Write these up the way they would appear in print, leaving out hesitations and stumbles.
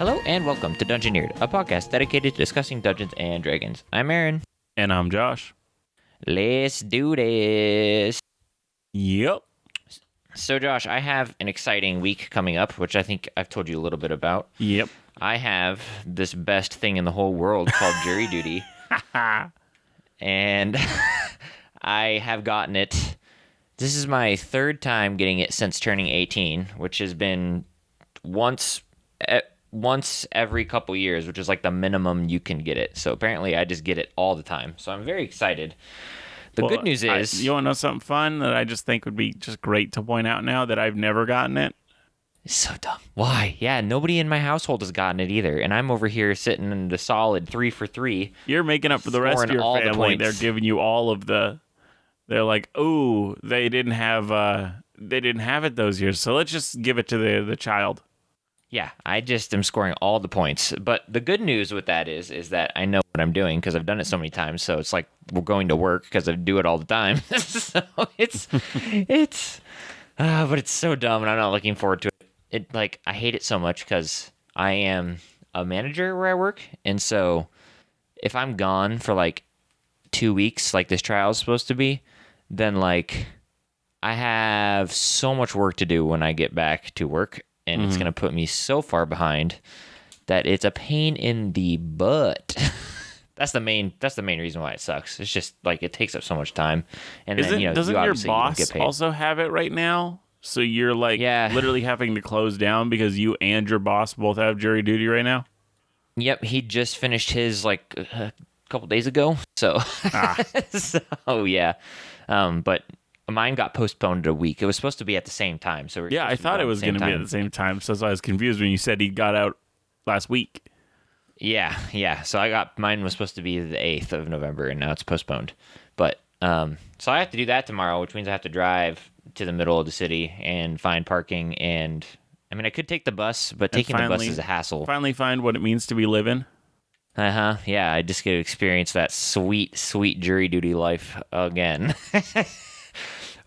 Hello and welcome to Dungeoneered, a podcast dedicated to discussing Dungeons and Dragons. I'm Aaron. And I'm Josh. Let's do this. Yep. So, Josh, I have an exciting week coming up, which I think I've told you a little bit about. Yep. I have this best thing in the whole world called jury duty. And I have gotten it. This is my third time getting it since turning 18, which has been once every couple years, which is like the minimum you can get it. So apparently I just get it all the time. So I'm very excited. The good news is... you want to know something fun that I just think would be just great to point out now that I've never gotten it? It's so dumb. Why? Yeah, nobody in my household has gotten it either. And I'm over here sitting in the solid 3 for 3. You're making up for the rest of your family. They're giving you all of the... They're like, oh, they didn't have it those years. So let's just give it to the child. Yeah, I just am scoring all the points. But the good news with that is that I know what I'm doing because I've done it so many times. So it's like we're going to work because I do it all the time. So but it's so dumb and I'm not looking forward to it. I hate it so much because I am a manager where I work. And so if I'm gone for like 2 weeks, like this trial is supposed to be, then like I have so much work to do when I get back to work. And it's going to put me so far behind that it's a pain in the butt. That's the main reason why it sucks. It's just like it takes up so much time. And then doesn't your boss also have it right now? So you're literally having to close down because you and your boss both have jury duty right now? Yep, he just finished his like a couple days ago. So so yeah. But mine got postponed a week. It was supposed to be at the same time. So I thought it was going to be at the same time. So I was confused when you said he got out last week. Yeah. So mine was supposed to be the 8th of November, and now it's postponed. But so I have to do that tomorrow, which means I have to drive to the middle of the city and find parking. And I mean, I could take the bus, but taking the bus is a hassle. Finally find what it means to be living. Yeah, I just get to experience that sweet, sweet jury duty life again.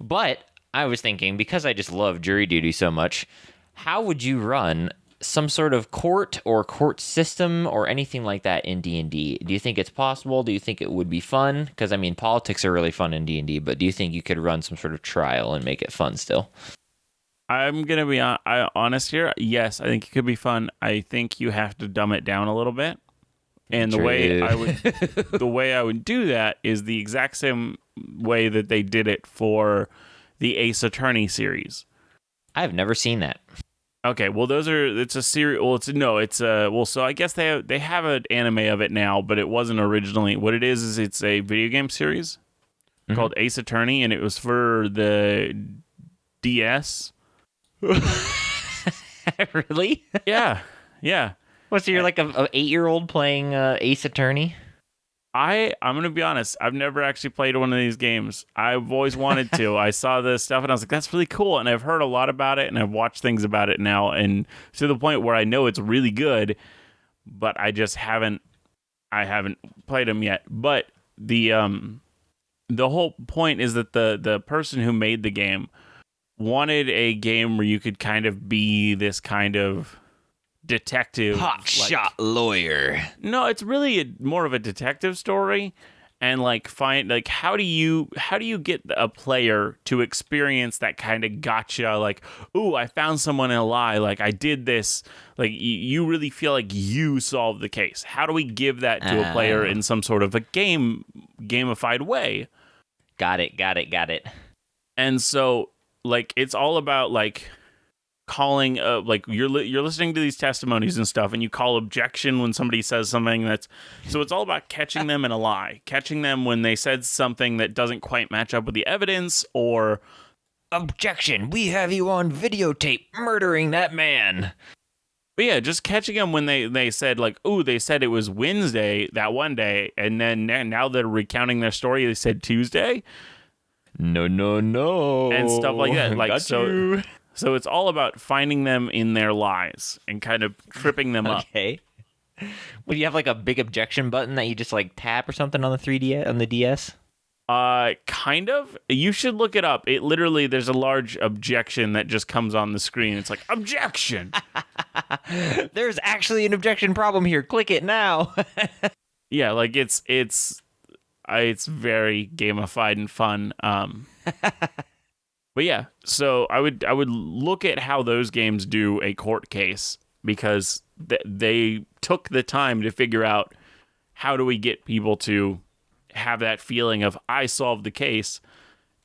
But I was thinking, because I just love jury duty so much, how would you run some sort of court or court system or anything like that in D&D? Do you think it's possible? Do you think it would be fun? Because, I mean, politics are really fun in D&D, but do you think you could run some sort of trial and make it fun still? I'm going to be honest here. Yes, I think it could be fun. I think you have to dumb it down a little bit. And the way I would do that is the exact same way that they did it for the Ace Attorney series. I've never seen that. Okay, well it's a series. Well, so I guess they have an anime of it now, but it wasn't originally. What it is it's a video game series called Ace Attorney, and it was for the DS. Really? Yeah. Well, so you're like an 8-year-old playing Ace Attorney? I'm going to be honest. I've never actually played one of these games. I've always wanted to. I saw this stuff and I was like, that's really cool. And I've heard a lot about it and I've watched things about it now. And to the point where I know it's really good, but I just haven't played them yet. But the whole point is that the person who made the game wanted a game where you could kind of be this kind of detective hotshot lawyer. No, it's really more of a detective story, and find how do you get a player to experience that kind of gotcha, like, ooh, I found someone in a lie, like I did this, like you really feel like you solved the case. How do we give that to a player in some sort of a gamified way? Got it. And so it's all about calling you're listening to these testimonies and stuff, and you call objection when somebody says something so it's all about catching them in a lie, catching them when they said something that doesn't quite match up with the evidence, or objection, we have you on videotape murdering that man. But yeah, just catching them when they said they said it was Wednesday that one day, and then now they're recounting their story, they said Tuesday. No, and stuff like that. So it's all about finding them in their lies and kind of tripping them up. Okay. Well, you have a big objection button that you just tap or something on the 3D on the DS? Kind of. You should look it up. It literally, there's a large objection that just comes on the screen. It's like, objection! There's actually an objection problem here. Click it now. Yeah, like it's very gamified and fun. But yeah, so I would look at how those games do a court case, because they took the time to figure out how do we get people to have that feeling of I solved the case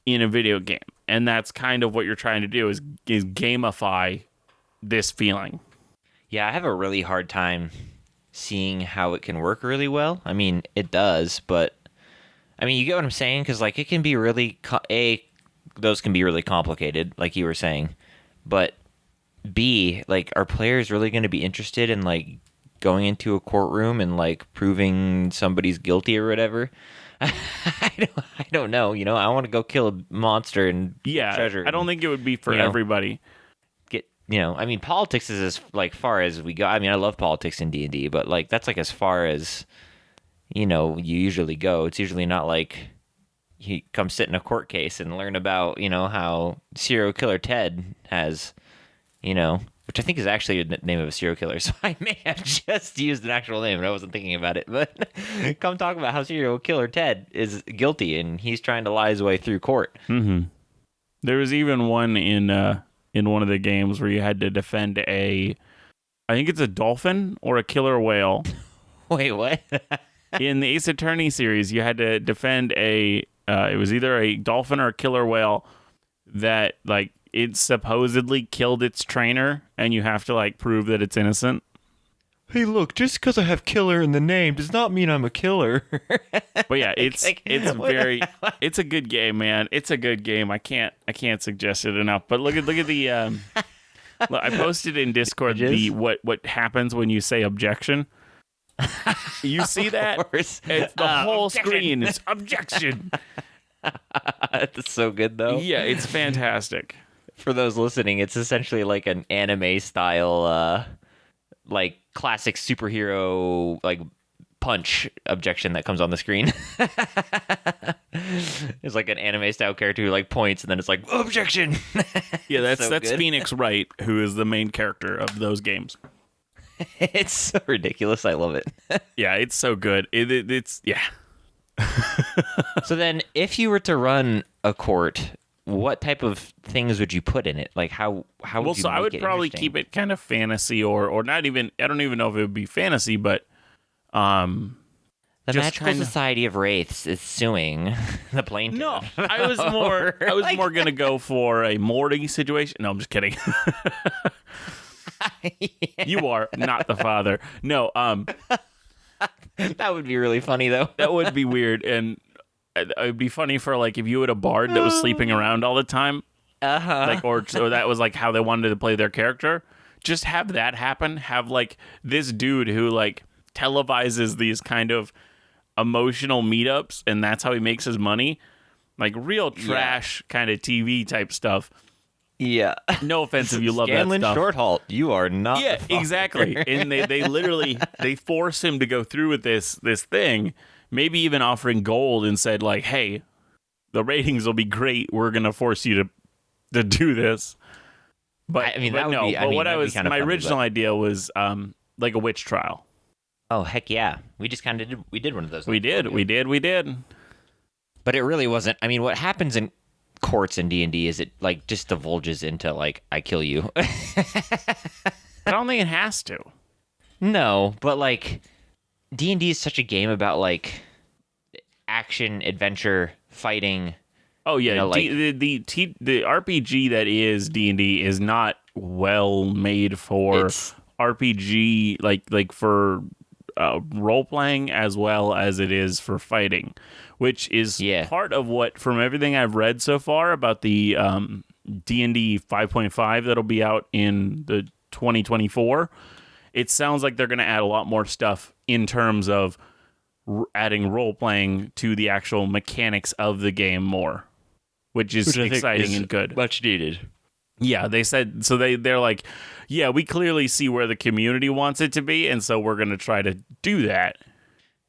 in a video game. And that's kind of what you're trying to do is gamify this feeling. Yeah, I have a really hard time seeing how it can work really well. I mean, it does, but I mean, you get what I'm saying? Because like it can be really those can be really complicated, like you were saying. But B, like, are players really going to be interested in like going into a courtroom and like proving somebody's guilty or whatever? I don't know. You know, I want to go kill a monster and get treasure. I don't think it would be for everybody. I mean, politics is as like far as we go. I mean, I love politics in D&D, but like that's like as far as you usually go. It's usually not like you come sit in a court case and learn about how serial killer Ted has which I think is actually the name of a serial killer. So I may have just used an actual name and I wasn't thinking about it. But come talk about how serial killer Ted is guilty and he's trying to lie his way through court. Mm-hmm. There was even one in one of the games where you had to defend I think it's a dolphin or a killer whale. Wait, what? In the Ace Attorney series, you had to defend it was either a dolphin or a killer whale that like it supposedly killed its trainer, and you have to like prove that it's innocent. Hey, look, just because I have killer in the name does not mean I'm a killer. But yeah, it's it's a good game, man. It's a good game. I can't suggest it enough. But look at the look, I posted in Discord what happens when you say objection. You see that? It's the whole screen. It's objection. That's so good, though. Yeah, it's fantastic. For those listening, it's essentially like an anime style, like classic superhero, like punch objection that comes on the screen. It's like an anime style character who like points and then it's like objection. Yeah, that's Phoenix Wright, who is the main character of those games. It's so ridiculous. I love it. Yeah, it's so good. It's yeah. So then, if you were to run a court, what type of things would you put in it? Like how would you make I would it probably keep it kind of fantasy or not even. I don't even know if it would be fantasy, but the Magical Society of Wraiths is suing the plaintiff. No, I was more gonna go for a Morty situation. No, I'm just kidding. Yeah. You are not the father. No, that would be really funny though. That would be weird, and it would be funny for like if you had a bard that was sleeping around all the time, like or that was like how they wanted to play their character. Just have that happen. Have like this dude who like televises these kind of emotional meetups, and that's how he makes his money. Like real trash kind of TV type stuff. Yeah. No offense if you love Scanlan that stuff. Shorthalt, you are not. Yeah, exactly. And they literally they force him to go through with this thing, maybe even offering gold and said like, "Hey, the ratings will be great. We're gonna force you to do this." But I mean, that would be. But what my original idea was like a witch trial. Oh heck yeah! We just kind of did one of those. We did. But it really wasn't. I mean, what happens in courts in D&D is it like just divulges into like I kill you. I don't think it has to. No, but like D&D is such a game about like action, adventure, fighting. Oh yeah, the RPG that is D&D is not well made for RPG like for role playing as well as it is for fighting, which is part of what, from everything I've read so far about the D&D 5.5 that'll be out in the 2024. It sounds like they're going to add a lot more stuff in terms of adding role playing to the actual mechanics of the game more, which is exciting and good. Much needed. Yeah, they said so. They're like, yeah, we clearly see where the community wants it to be, and so we're going to try to do that.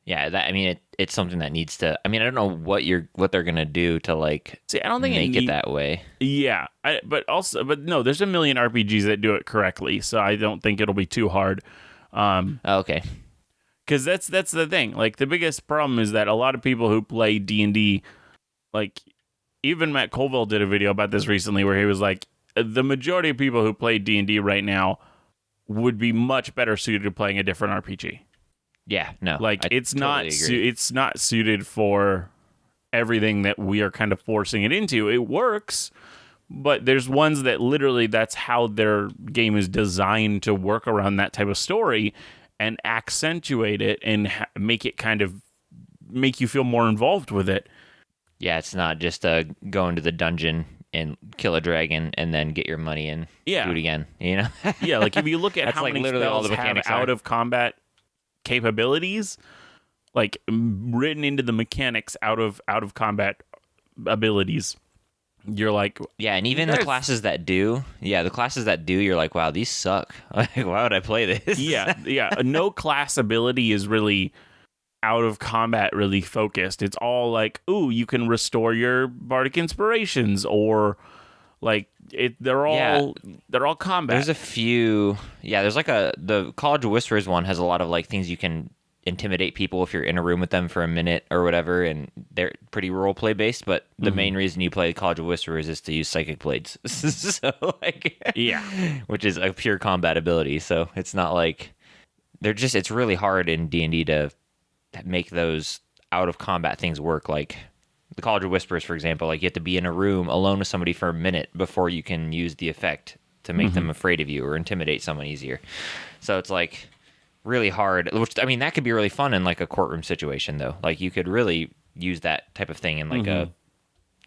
Yeah, that I mean, it's something that needs to. I mean, I don't know what they're gonna do to like See, I don't think make it that way. Yeah, but no, there's a million RPGs that do it correctly, so I don't think it'll be too hard. Okay. Because that's the thing. Like the biggest problem is that a lot of people who play D&D, like even Matt Colville did a video about this recently, where he was like, the majority of people who play D&D right now would be much better suited to playing a different RPG. Yeah, no. Like I it's totally not agree. it's not suited for everything that we are kind of forcing it into. It works, but there's ones that literally that's how their game is designed to work around that type of story and accentuate it and make it kind of make you feel more involved with it. Yeah, it's not just go into the dungeon and kill a dragon and then get your money and do it again. You know? Yeah, like if you look at That's how like many literally all spells the have mechanics out are. of combat capabilities, like written into the mechanics out of combat abilities, you're like, Yeah, and even the classes that do, you're like, wow, these suck. Like, why would I play this? yeah. No class ability is really out of combat really focused. It's all like, ooh, you can restore your bardic inspirations, or like they're all combat. There's a few. Yeah, there's like the College of Whisperers one has a lot of like things you can intimidate people if you're in a room with them for a minute or whatever, and they're pretty role play based. But the main reason you play College of Whisperers is to use psychic blades. So like, Yeah. which is a pure combat ability. So it's not like it's really hard in D&D to make those out of combat things work. Like the College of Whispers, for example, like you have to be in a room alone with somebody for a minute before you can use the effect to make them afraid of you or intimidate someone easier. So it's like really hard, which I mean that could be really fun in like a courtroom situation though. Like you could really use that type of thing in like a,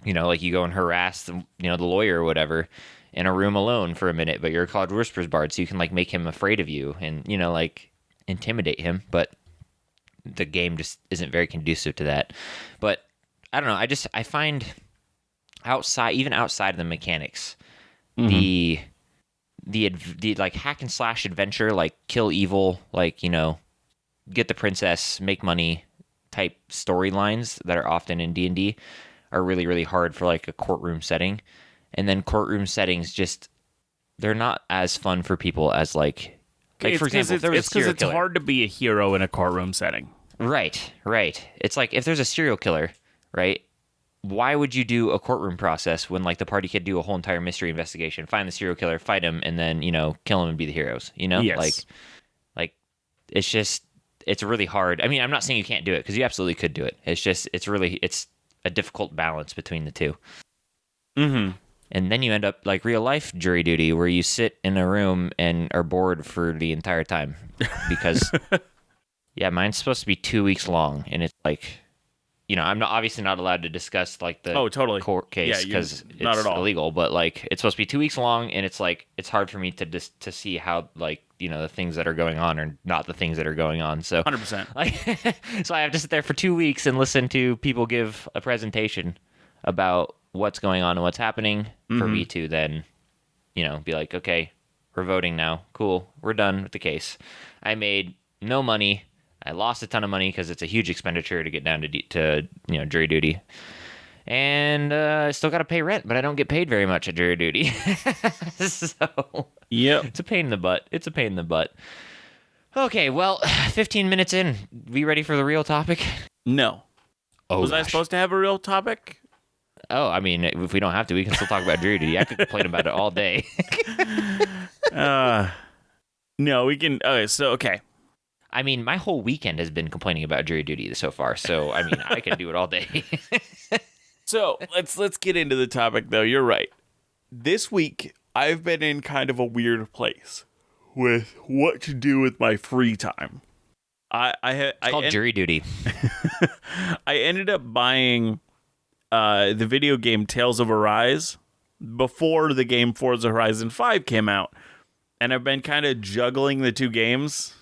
you know, like you go and harass the lawyer or whatever in a room alone for a minute, but you're a College of Whispers bard, so you can like make him afraid of you and, you know, like intimidate him. But the game just isn't very conducive to that. But I don't know. I find even outside of the mechanics, the like hack and slash adventure, like kill evil, like, you know, get the princess, make money type storylines that are often in D&D are really, really hard for like a courtroom setting. And then courtroom settings they're not as fun for people as like for example, if there was a serial killer. It's hard to be a hero in a courtroom setting. Right. It's like if there's a serial killer, right? Why would you do a courtroom process when like the party could do a whole entire mystery investigation, find the serial killer, fight him, and then, you know, kill him and be the heroes, you know? Yes. Like it's really hard. I mean, I'm not saying you can't do it because you absolutely could do it. It's a difficult balance between the two. Mm-hmm. And then you end up like real life jury duty where you sit in a room and are bored for the entire time because yeah, mine's supposed to be 2 weeks long, and it's like, you know, I'm obviously not allowed to discuss like the court case because it's not at all illegal. But like, it's supposed to be 2 weeks long, and it's like it's hard for me to see how like, you know, the things that are going on are not the things that are going on. So 100%. like, so I have to sit there for 2 weeks and listen to people give a presentation about what's going on and what's happening for me to then, you know, be like, okay, we're voting now. Cool, we're done with the case. I made no money. I lost a ton of money because it's a huge expenditure to get down to you know, jury duty, and I still got to pay rent, but I don't get paid very much at jury duty. So yep, it's a pain in the butt. Okay, well, 15 minutes in, we ready for the real topic? No. Oh, was I supposed to have a real topic? Oh, I mean, if we don't have to, we can still talk about jury duty. I could complain about it all day. No, we can. Okay. I mean, my whole weekend has been complaining about jury duty so far. So, I mean, I can do it all day. So let's get into the topic, though. You're right. This week, I've been in kind of a weird place with what to do with my free time. It's called jury duty. I ended up buying the video game Tales of Arise before the game Forza Horizon 5 came out. And I've been kind of juggling the two games.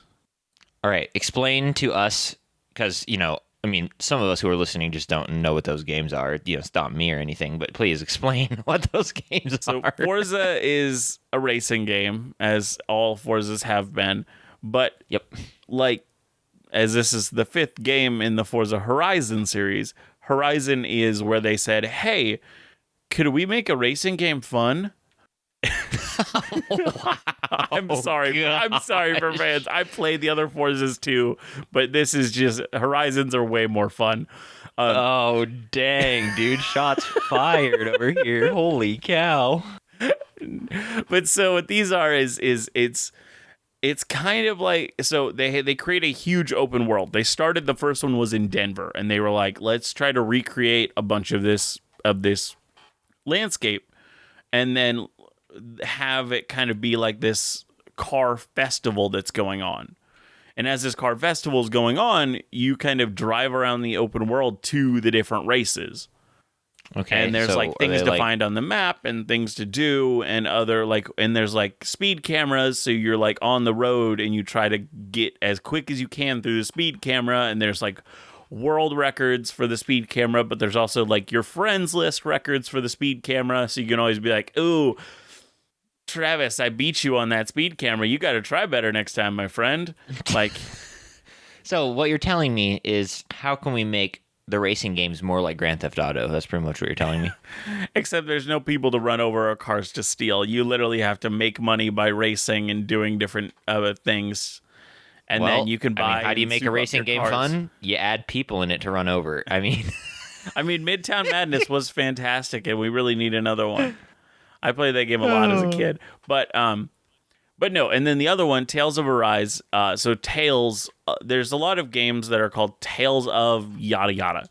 All right, explain to us, because, you know, I mean, some of us who are listening just don't know what those games are. You know, it's not me or anything, but please explain what those games are. So Forza is a racing game, as all Forzas have been. But, yep, like, as this is the 5th game in the Forza Horizon series, Horizon is where they said, hey, could we make a racing game fun? I'm sorry. I'm sorry for fans. I played the other Forzas too, but this is just Horizons are way more fun. Oh dang, dude! Shots fired over here. Holy cow! But so what these are is it's kind of like, so they create a huge open world. They started, the first one was in Denver, and they were like, let's try to recreate a bunch of this landscape, and then have it kind of be like this car festival that's going on. And as this car festival is going on, you kind of drive around the open world to the different races. Okay. And there's so like things to like... find on the map and things to do and other like, and there's like speed cameras. So you're like on the road and you try to get as quick as you can through the speed camera. And there's like world records for the speed camera, but there's also like your friends list records for the speed camera. So you can always be like, ooh, Travis, I beat you on that speed camera. You got to try better next time, my friend. Like, so what you're telling me is, how can we make the racing games more like Grand Theft Auto? That's pretty much what you're telling me. Except there's no people to run over or cars to steal. You literally have to make money by racing and doing different other things. And then you can buy. I mean, how do you make a racing game fun? You add people in it to run over. I mean, Midtown Madness was fantastic, and we really need another one. I played that game a lot as a kid, but no. And then the other one, Tales of Arise. So Tales, there's a lot of games that are called Tales of Yada Yada,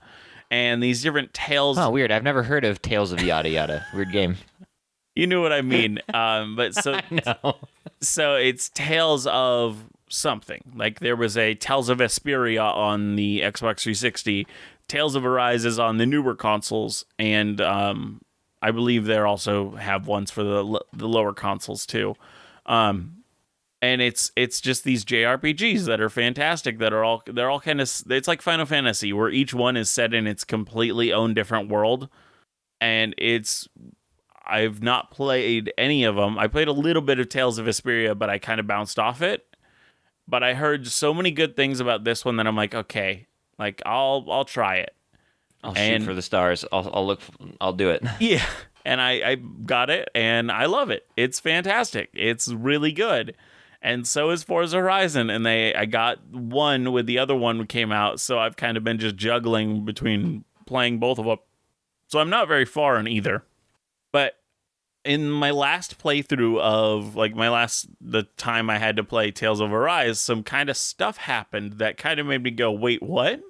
and these different tales. Oh, weird! I've never heard of Tales of Yada Yada. Weird game. You knew what I mean. But so no. So it's Tales of something. Like there was a Tales of Vesperia on the Xbox 360. Tales of Arise is on the newer consoles, and I believe they also have ones for the lower consoles too. And it's just these JRPGs that are fantastic, they're all kind of, it's like Final Fantasy, where each one is set in its completely own different world. And I've not played any of them. I played a little bit of Tales of Vesperia, but I kind of bounced off it. But I heard so many good things about this one that I'm like, okay, like I'll try it. I'll shoot for the stars. I'll do it. Yeah. And I got it, and I love it. It's fantastic. It's really good. And so is Forza Horizon. And I got one with the other one came out, so I've kind of been just juggling between playing both of them. So I'm not very far in either. But in my last playthrough of, like, the time I had to play Tales of Arise, some kind of stuff happened that kind of made me go, wait, what?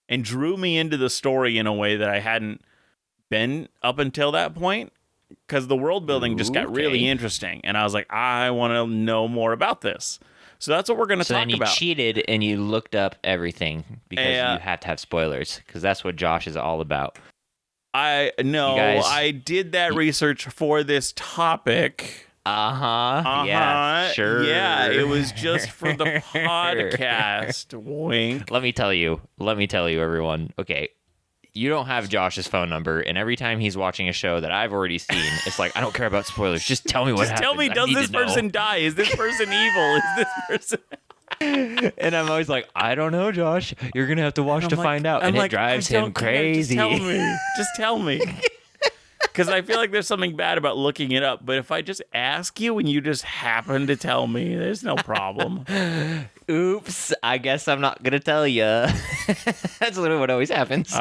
And drew me into the story in a way that I hadn't been up until that point, because the world building just got really interesting, and I was like, I want to know more about this. So that's what we're going to talk about. So then you cheated and you looked up everything because you have to have spoilers, because that's what Josh is all about. I did that research for this topic. Yeah, sure. Yeah, it was just for the podcast. Wink. Let me tell you, everyone. Okay, you don't have Josh's phone number, and every time he's watching a show that I've already seen, it's like, I don't care about spoilers. Just tell me what happens. Tell me, does this person die? Is this person evil? Is this person... And I'm always like, I don't know, Josh. You're going to have to watch to find out. And it drives him crazy. Just tell me. Because I feel like there's something bad about looking it up. But if I just ask you and you just happen to tell me, there's no problem. Oops. I guess I'm not going to tell you. That's literally what always happens.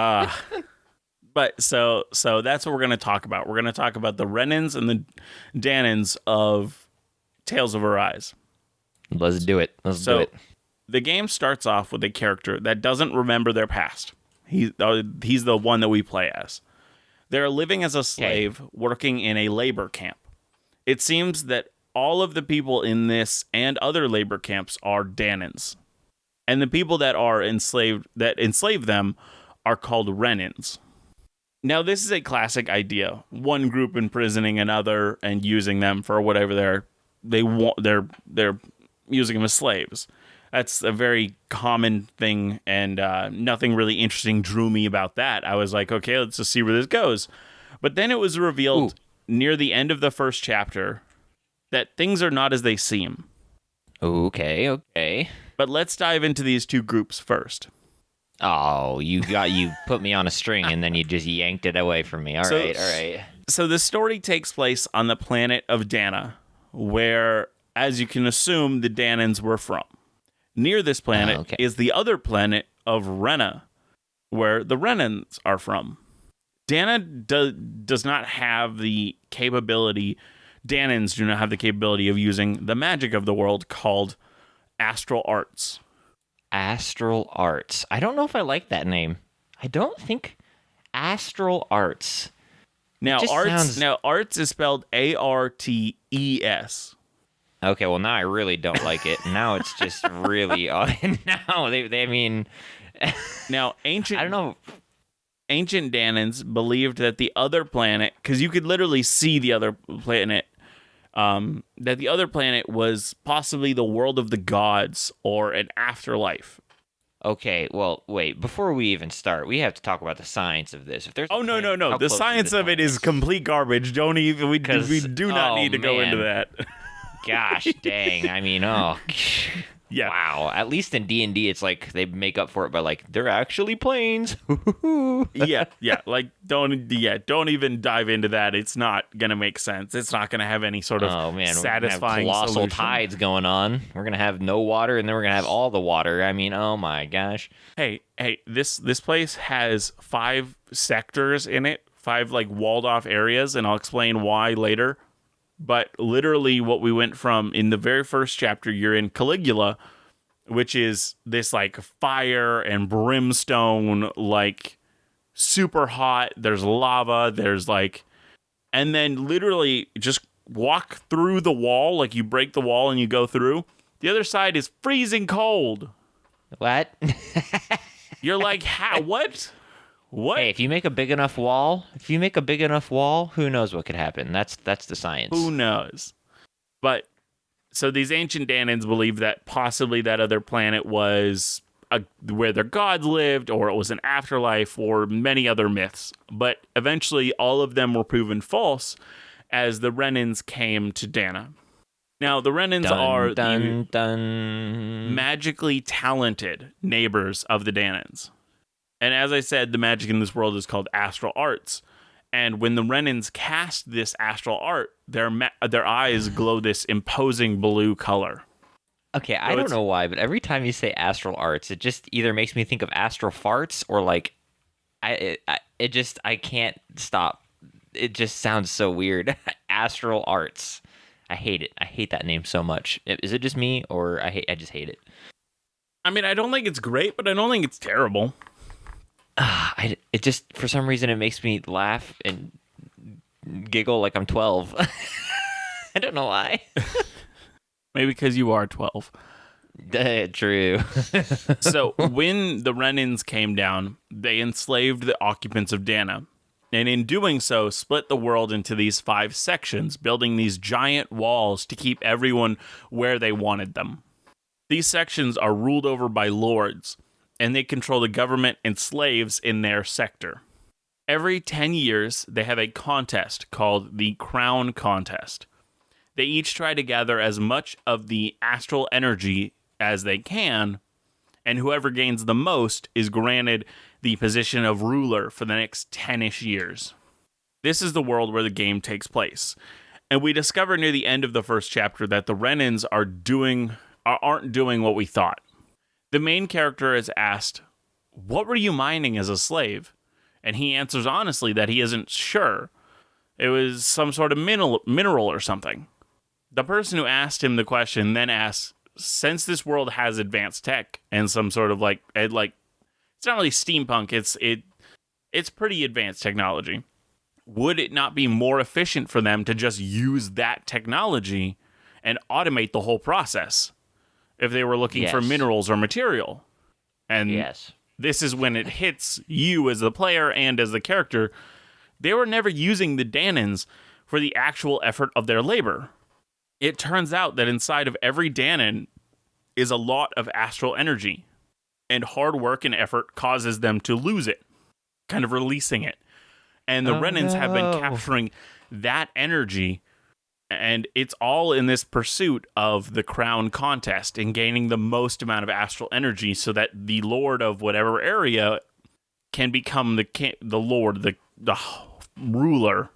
But so that's what we're going to talk about. We're going to talk about the Renans and the Dahnans of Tales of Arise. Let's do it. Do it. The game starts off with a character that doesn't remember their past. He's the one that we play as. They're living as a slave, working in a labor camp. It seems that all of the people in this and other labor camps are Dahnans. And the people that enslave them are called Renans. Now, this is a classic idea. One group imprisoning another and using them for whatever they're using them as slaves. That's a very common thing, and nothing really interesting drew me about that. I was like, okay, let's just see where this goes. But then it was revealed near the end of the first chapter that things are not as they seem. Okay. But let's dive into these two groups first. Oh, you put me on a string and then you just yanked it away from me. All right. So the story takes place on the planet of Dahna, where, as you can assume, the Dahnans were from. Near this planet is the other planet of Renan, where the Renans are from. Dahna does not have the capability, Dahnans do not have the capability of using the magic of the world called astral arts. Astral Arts. I don't know if I like that name. I don't think Astral Arts. Now, arts is spelled ARTES. Okay, well, now I really don't like it. Now it's just really... now, they mean... Now, I don't know. Ancient Dahnans believed that the other planet... Because you could literally see the other planet... that the other planet was possibly the world of the gods or an afterlife. Okay, well, wait. Before we even start, we have to talk about the science of this. If there's no. The science of it is complete garbage. Don't even. We do not need to go into that. Gosh, dang. I mean, yeah. Wow. At least in D&D, it's like they make up for it by like they're actually planes. yeah. Like don't even dive into that. It's not gonna make sense. It's not gonna have any sort of satisfying we're gonna have colossal solution. tides going on. We're gonna have no water, and then we're gonna have all the water. I mean, oh my gosh. Hey, this place has 5 sectors in it, 5 like walled off areas, and I'll explain why later. But literally what we went from in the very first chapter, you're in Caligula, which is this like fire and brimstone, like super hot. There's lava. There's like, and then literally just walk through the wall. Like you break the wall and you go through. The other side is freezing cold. What? You're like, how? What? What? Hey, if you make a big enough wall, who knows what could happen? That's the science. Who knows? But so these ancient Dahnans believe that possibly that other planet was where their gods lived, or it was an afterlife, or many other myths. But eventually, all of them were proven false as the Renans came to Dahna. Now, the Renans are the magically talented neighbors of the Dahnans. And as I said, the magic in this world is called astral arts. And when the Renans cast this astral art, their eyes glow this imposing blue color. Okay, I don't know why, but every time you say astral arts, it just either makes me think of astral farts or like, I can't stop. It just sounds so weird. Astral arts. I hate it. I hate that name so much. Is it just me, or I just hate it? I mean, I don't think it's great, but I don't think it's terrible. It just, for some reason, it makes me laugh and giggle like I'm 12. I don't know why. Maybe because you are 12. True. So when the Renans came down, they enslaved the occupants of Dahna. And in doing so, split the world into these 5 sections, building these giant walls to keep everyone where they wanted them. These sections are ruled over by lords, and they control the government and slaves in their sector. Every 10 years, they have a contest called the Crown Contest. They each try to gather as much of the astral energy as they can, and whoever gains the most is granted the position of ruler for the next 10-ish years. This is the world where the game takes place. And we discover near the end of the first chapter that the Renans aren't doing what we thought. The main character is asked, "What were you mining as a slave?" And he answers honestly that he isn't sure. It was some sort of mineral or something. The person who asked him the question then asks, since this world has advanced tech and some sort of like it's not really steampunk, it's pretty advanced technology. Would it not be more efficient for them to just use that technology and automate the whole process if they were looking for minerals or material? And this is when it hits you as the player and as the character. They were never using the Dahnans for the actual effort of their labor. It turns out that inside of every Dahnan is a lot of astral energy, and hard work and effort causes them to lose it, kind of releasing it. And the Renans have been capturing that energy And it's all in this pursuit of the crown contest and gaining the most amount of astral energy so that the lord of whatever area can become the lord, the ruler.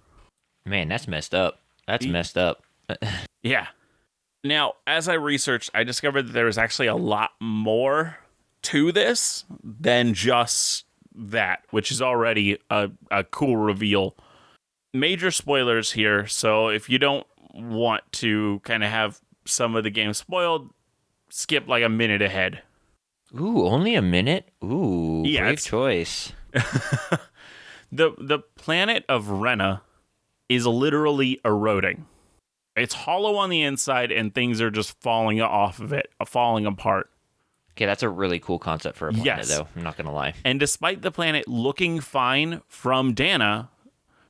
Man, that's messed up. That's messed up. Yeah. Now, as I researched, I discovered that there was actually a lot more to this than just that, which is already a cool reveal. Major spoilers here, so if you don't want to kind of have some of the game spoiled, skip like a minute ahead. Ooh, only a minute? Ooh, Yeah, brave choice. The planet of Rena is literally eroding. It's hollow on the inside, and things are just falling off of it, falling apart. Okay, that's a really cool concept for a planet, Yes. though. I'm not going to lie. And despite the planet looking fine from Dahnan,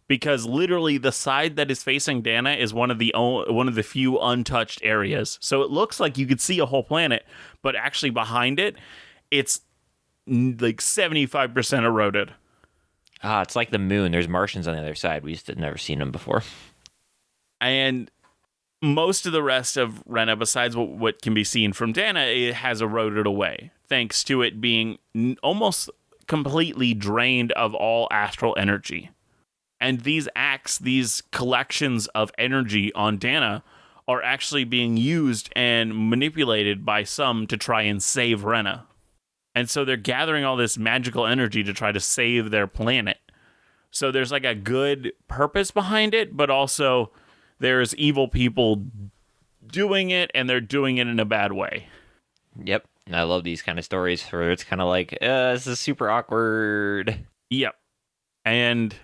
because literally the side that is facing Dahnan is one of the few untouched areas. So it looks like you could see a whole planet, but actually behind it, it's like 75% eroded. Ah, it's like the moon. There's Martians on the other side. We just had never seen them before. And most of the rest of Rena, besides what can be seen from Dahnan, it has eroded away, thanks to it being almost completely drained of all astral energy. And these collections of energy on Dahnan are actually being used and manipulated by some to try and save Rena. And so they're gathering all this magical energy to try to save their planet. So there's like a good purpose behind it, but also there's evil people doing it, and they're doing it in a bad way. Yep. And I love these kind of stories where it's kind of like, this is super awkward. Yep. And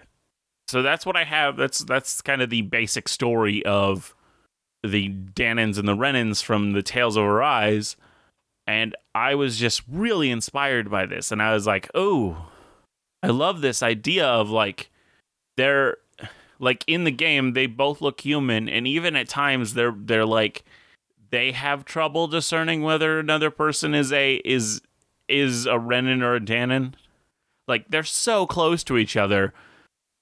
so that's what I have. That's kind of the basic story of the Dahnans and the Renans from the Tales of Arise. And I was just really inspired by this. And I was like, oh, I love this idea of like, they're like in the game, they both look human. And even at times they're like, they have trouble discerning whether another person is a Renan or a Dahnan. Like they're so close to each other.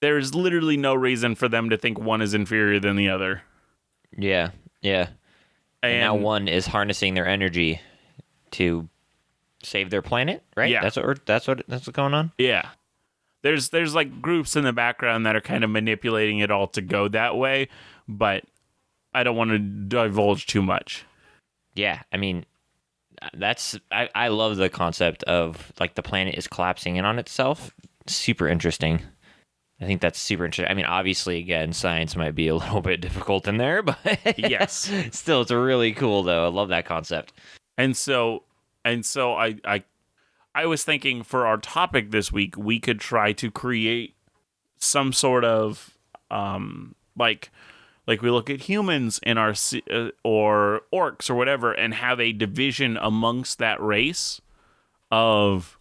There's literally no reason for them to think one is inferior than the other. Yeah, yeah. And now one is harnessing their energy to save their planet, right? Yeah. That's what's going on? Yeah. There's like groups in the background that are kind of manipulating it all to go that way, but I don't want to divulge too much. Yeah, I mean, I love the concept of like the planet is collapsing in on itself. Super interesting. I think that's super interesting. I mean, obviously, again, science might be a little bit difficult in there, but yes, still, it's really cool though. I love that concept. And so I was thinking for our topic this week, we could try to create some sort of like we look at humans in our or orcs or whatever, and have a division amongst that race of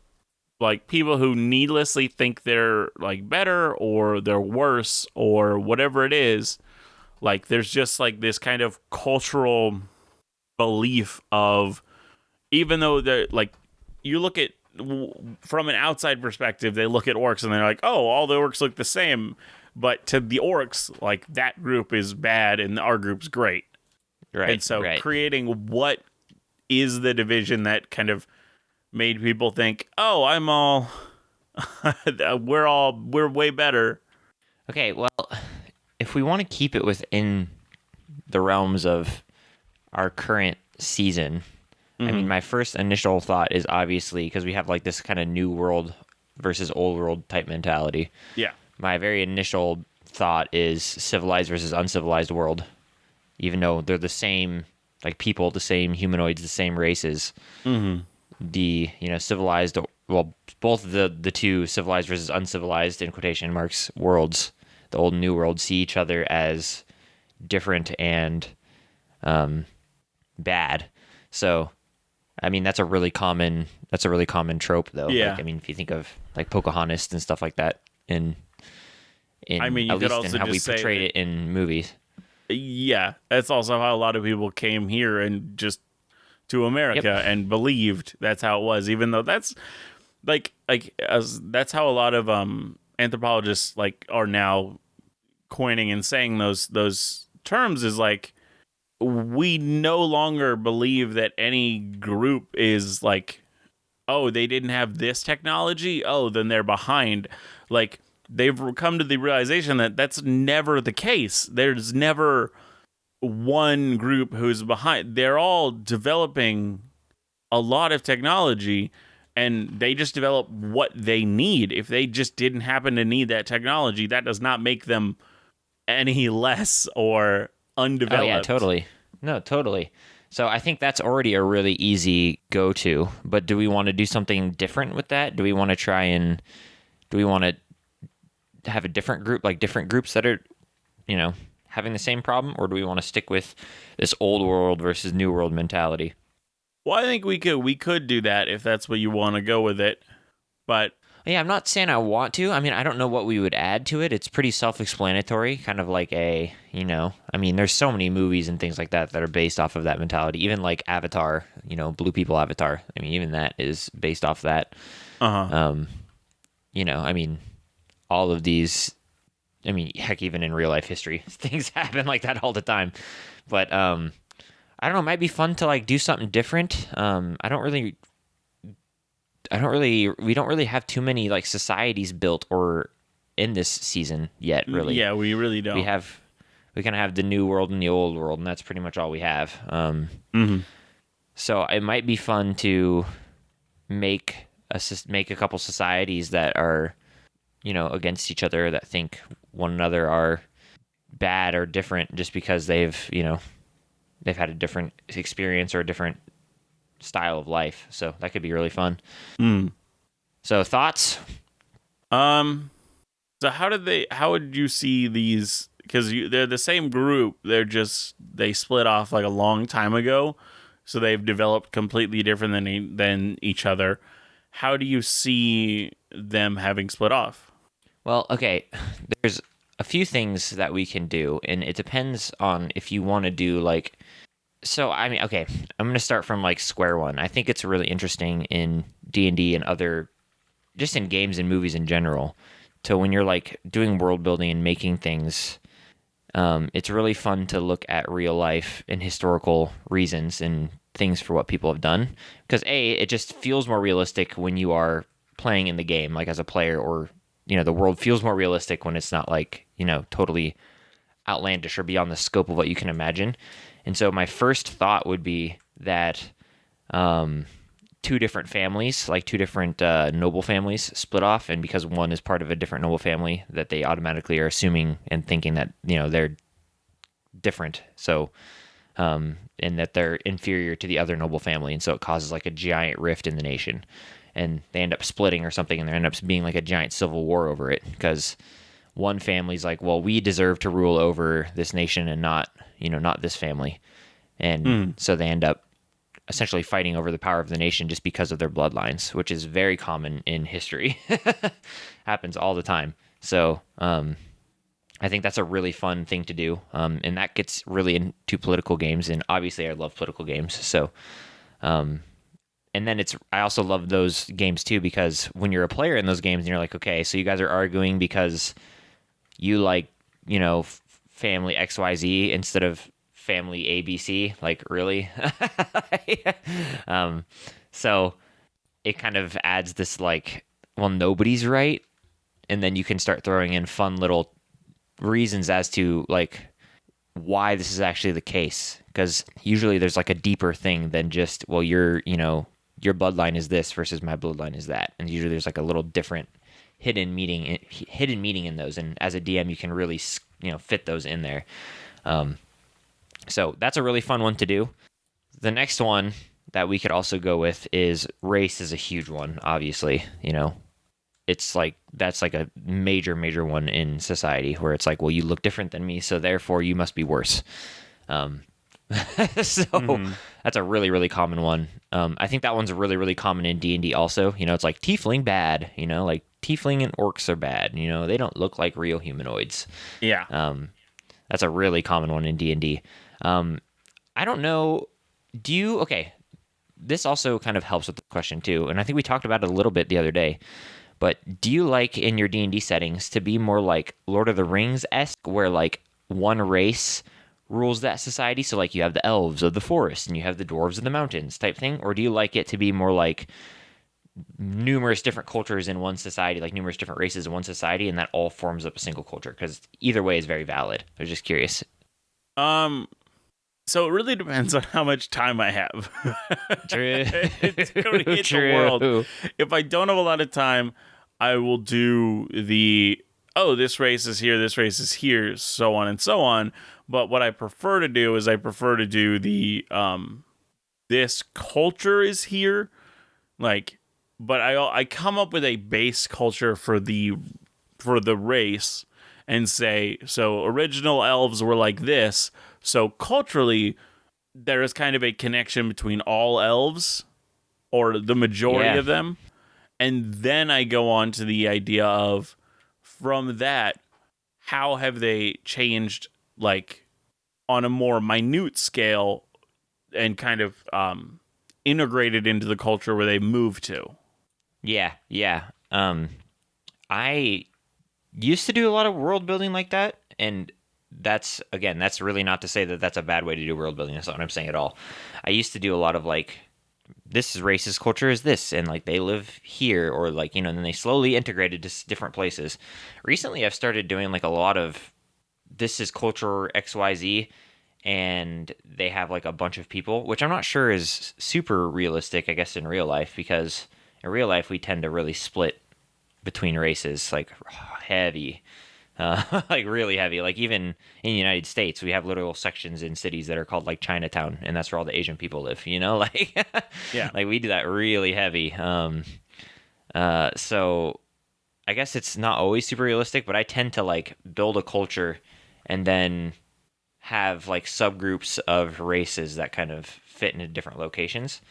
like people who needlessly think they're like better or they're worse or whatever it is. Like there's just like this kind of cultural belief of, even though they're like, you look at from an outside perspective, they look at orcs and they're like, oh, all the orcs look the same. But to the orcs, like that group is bad and our group's great. Right. And so creating what is the division that kind of made people think, oh, I'm all, we're way better. Okay, well, if we want to keep it within the realms of our current season, I mean, my first initial thought is obviously because we have like this kind of new world versus old world type mentality. Yeah. My very initial thought is civilized versus uncivilized world, even though they're the same, like people, the same humanoids, the same races. Mm-hmm. The civilized, well, both the two civilized versus uncivilized in quotation marks worlds, the old and new world, see each other as different and bad. So, I mean, that's a really common trope, though. Yeah. Like, I mean, if you think of like Pocahontas and stuff like that, I mean, you at could least also in how we just say portrayed it in movies. Yeah, that's also how a lot of people came here and just to America and believed that's how it was, even though that's that's how a lot of anthropologists like are now coining and saying those terms is like, we no longer believe that any group is like, oh, they didn't have this technology, oh, then they're behind. Like, they've come to the realization that that's never the case. There's never one group who's behind. They're all developing a lot of technology, and they just develop what they need. If they just didn't happen to need that technology, that does not make them any less or undeveloped. Oh yeah, totally. No, totally. So I think that's already a really easy go-to. But do we want to do something different with that? Do we want to have a different group, like different groups that are, having the same problem, or do we want to stick with this old world versus new world mentality? Well, I think we could do that if that's what you want to go with it. But yeah, I'm not saying I want to. I mean, I don't know what we would add to it. It's pretty self-explanatory, kind of like there's so many movies and things like that that are based off of that mentality. Even like Avatar, Blue People Avatar. I mean, even that is based off that. All of these, heck, even in real life history, things happen like that all the time. But I don't know, it might be fun to like do something different. We don't really have too many like societies built or in this season yet, really. Yeah, we really don't. We kind of have the new world and the old world, and that's pretty much all we have. So it might be fun to make a couple societies that are, against each other, that think one another are bad or different just because they've had a different experience or a different style of life. So that could be really fun. So thoughts? So how would you see these, because they're the same group, they split off like a long time ago, so they've developed completely different than each other. How do you see them having split off? Well, okay, there's a few things that we can do, and it depends on if you want to do like. So, okay, I'm going to start from like square one. I think it's really interesting in D&D and other, just in games and movies in general, to when you're like doing world building and making things, it's really fun to look at real life and historical reasons and things for what people have done. Because it just feels more realistic when you are playing in the game, like as a player, or, the world feels more realistic when it's not like, totally outlandish or beyond the scope of what you can imagine. And so my first thought would be that two different families, like two different noble families, split off, and because one is part of a different noble family, that they automatically are assuming and thinking that they're different. So and that they're inferior to the other noble family, and so it causes like a giant rift in the nation, and they end up splitting or something, and there ends up being like a giant civil war over it because one family's like, well, we deserve to rule over this nation and not this family. And so they end up essentially fighting over the power of the nation just because of their bloodlines, which is very common in history. Happens all the time. So I think that's a really fun thing to do. And that gets really into political games. And obviously I love political games. So, and then I also love those games too, because when you're a player in those games and you're like, okay, so you guys are arguing because you like, family XYZ instead of family ABC, like really? So it kind of adds this like, well, nobody's right. And then you can start throwing in fun little reasons as to like why this is actually the case. Because usually there's like a deeper thing than just, well, your bloodline is this versus my bloodline is that. And usually there's like a little different hidden meaning in those. And as a DM, you can really, fit those in there. So that's a really fun one to do. The next one that we could also go with is race is a huge one, obviously. It's like, that's like a major one in society where it's like, well, you look different than me, so therefore you must be worse. That's a really, really common one. I think that one's really, really common in D&D also. It's like tiefling bad, like tiefling and orcs are bad. They don't look like real humanoids. Yeah. That's a really common one in D&D. I don't know. Okay, this also kind of helps with the question too, and I think we talked about it a little bit the other day, but do you like in your D&D settings to be more like Lord of the Rings-esque, where like one race rules that society? So like you have the elves of the forest and you have the dwarves of the mountains type thing, or do you like it to be more like numerous different cultures in one society, like numerous different races in one society, and that all forms up a single culture? Because either way is very valid. I was just curious. Um, so it really depends on how much time I have. True. It's going to hit the True. world. If I don't have a lot of time, I will do this race is here, this race is here, so on and so on. But what I prefer to do is I prefer to do this culture is here, like, but I come up with a base culture for the race and say, so original elves were like this. So culturally, there is kind of a connection between all elves, or the majority of them. And then I go on to the idea of, from that, how have they changed, like, on a more minute scale and kind of integrated into the culture where they move to. Yeah. I used to do a lot of world building like that, and that's really not to say that that's a bad way to do world building. That's not what I'm saying at all. I used to do a lot of like, this is racist culture is this, and like they live here, or like, and then they slowly integrated to different places. Recently I've started doing like a lot of, this is culture XYZ, and they have like a bunch of people, which I'm not sure is super realistic, I guess, in real life, because in real life we tend to really split between races, like heavy, like really heavy. Like even in the United States, we have literal sections in cities that are called like Chinatown, and that's where all the Asian people live. Like Yeah. like we do that really heavy. So I guess it's not always super realistic, but I tend to like build a culture and then have like subgroups of races that kind of fit into different locations.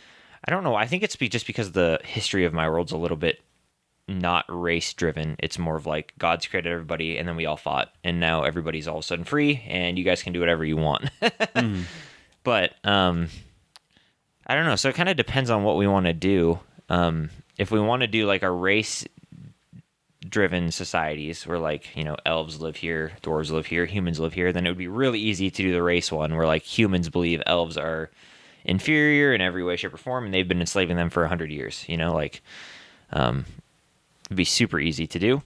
I don't know. I think it's just because the history of my world's a little bit not race driven. It's more of like God's created everybody and then we all fought and now everybody's all of a sudden free and you guys can do whatever you want. But I don't know. So it kind of depends on what we want to do. If we want to do like a race driven societies where like, elves live here, dwarves live here, humans live here, then it would be really easy to do the race one where like humans believe elves are inferior in every way, shape, or form, and they've been enslaving them for 100 years. It'd be super easy to do.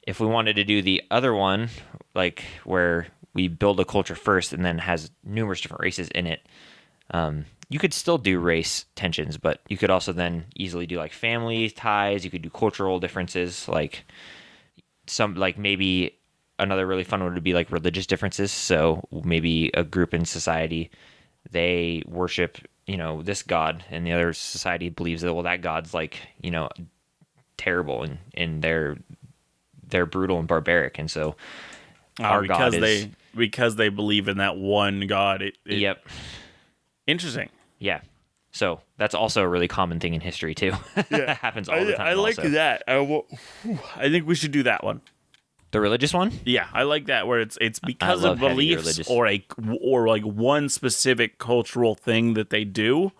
If we wanted to do the other one, like where we build a culture first and then has numerous different races in it, you could still do race tensions, but you could also then easily do like family ties. You could do cultural differences, like maybe another really fun one would be like religious differences. So maybe a group in society, they worship, this god, and the other society believes that, well, that god's like, terrible and they're brutal and barbaric, and so our god is, because they believe in that one god. Yep. Interesting. Yeah. So that's also a really common thing in history too. Yeah. That happens all the time. I like that. I think we should do that one. The religious one? Yeah, I like that, where it's because of beliefs or like one specific cultural thing that they do.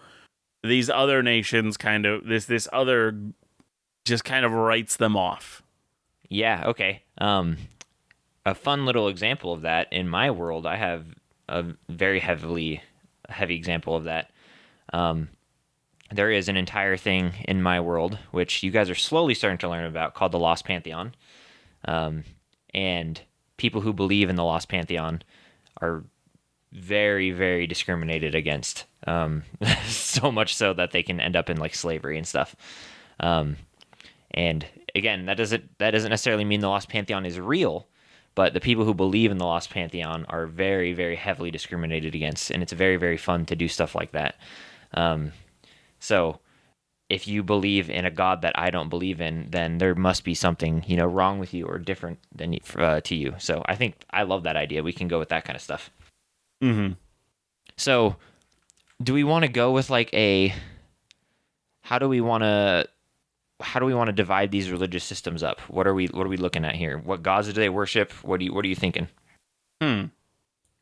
These other nations kind of this other just kind of writes them off. Yeah, okay. A fun little example of that in my world, I have a very heavy example of that. There is an entire thing in my world, which you guys are slowly starting to learn about, called the Lost Pantheon. And people who believe in the Lost Pantheon are very, very discriminated against. So much so that they can end up in like slavery and stuff. And again, that doesn't necessarily mean the Lost Pantheon is real, but the people who believe in the Lost Pantheon are very, very heavily discriminated against, and it's very, very fun to do stuff like that. So if you believe in a god that I don't believe in, then there must be something, wrong with you or different than to you. So I think I love that idea. We can go with that kind of stuff. Mm-hmm. So do we want to go with like how do we want to divide these religious systems up? What are we looking at here? What gods do they worship? What are you thinking?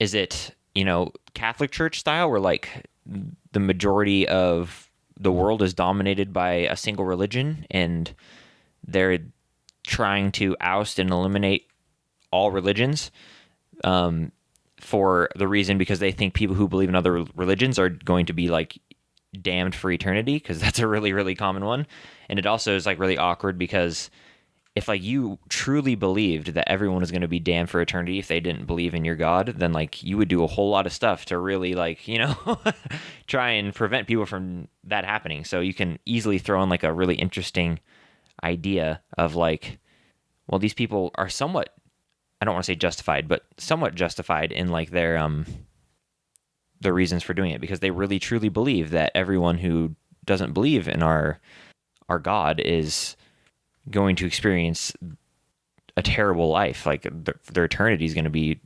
Is it, Catholic Church style, where like the majority of the world is dominated by a single religion and they're trying to oust and eliminate all religions? for the reason because they think people who believe in other religions are going to be like damned for eternity, because that's a really, really common one. And it also is like really awkward because if like you truly believed that everyone was going to be damned for eternity if they didn't believe in your God, then like you would do a whole lot of stuff to really like, try and prevent people from that happening. So you can easily throw in like a really interesting idea of like, well, these people are somewhat, I don't want to say justified, but somewhat justified in like their reasons for doing it, because they really truly believe that everyone who doesn't believe in our God is going to experience a terrible life. Like their eternity is going to be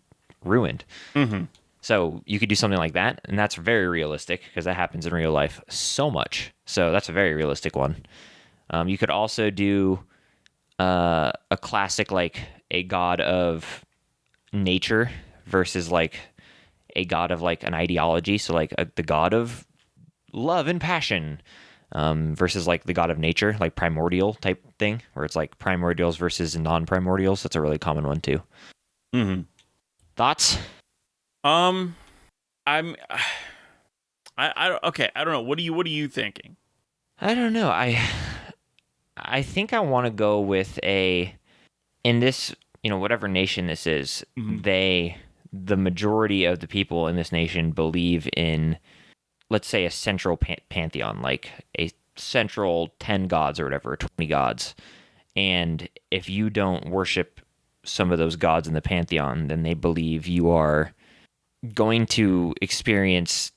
ruined. Mm-hmm. So you could do something like that, and that's very realistic because that happens in real life so much. So that's a very realistic one. You could also do a classic, like a god of nature versus like a god of like an ideology. So like the god of love and passion versus like the god of nature, like primordial type thing, where it's like primordials versus non-primordials. That's a really common one too. Mm-hmm. Thoughts? I'm I okay, I don't know. What are you thinking? I don't know. I think I want to go with in this, whatever nation this is, Mm-hmm. the majority of the people in this nation believe in, let's say, a central pantheon, like a central 10 gods or whatever, 20 gods. And if you don't worship some of those gods in the pantheon, then they believe you are going to experience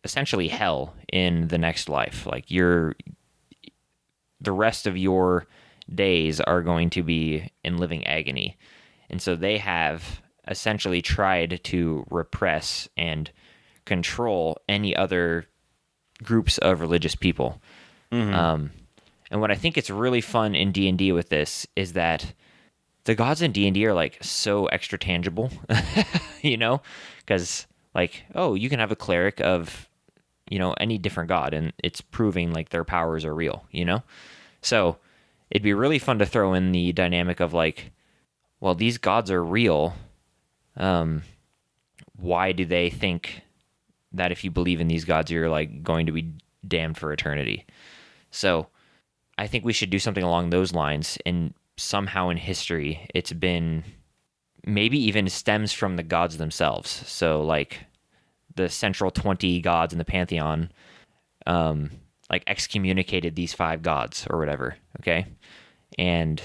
essentially hell in the next life. Like the rest of your days are going to be in living agony. And so they have essentially tried to repress and control any other groups of religious people. Mm-hmm. And what I think it's really fun in D&D with this is that the gods in D&D are like so extra tangible, because like, oh, you can have a cleric of, any different god, and it's proving like their powers are real. So it'd be really fun to throw in the dynamic of like, well, these gods are real. Why do they think that if you believe in these gods, you're like going to be damned for eternity? So I think we should do something along those lines. And somehow in history, it's been maybe even stems from the gods themselves. So like the central 20 gods in the pantheon, like excommunicated these 5 gods or whatever. Okay. And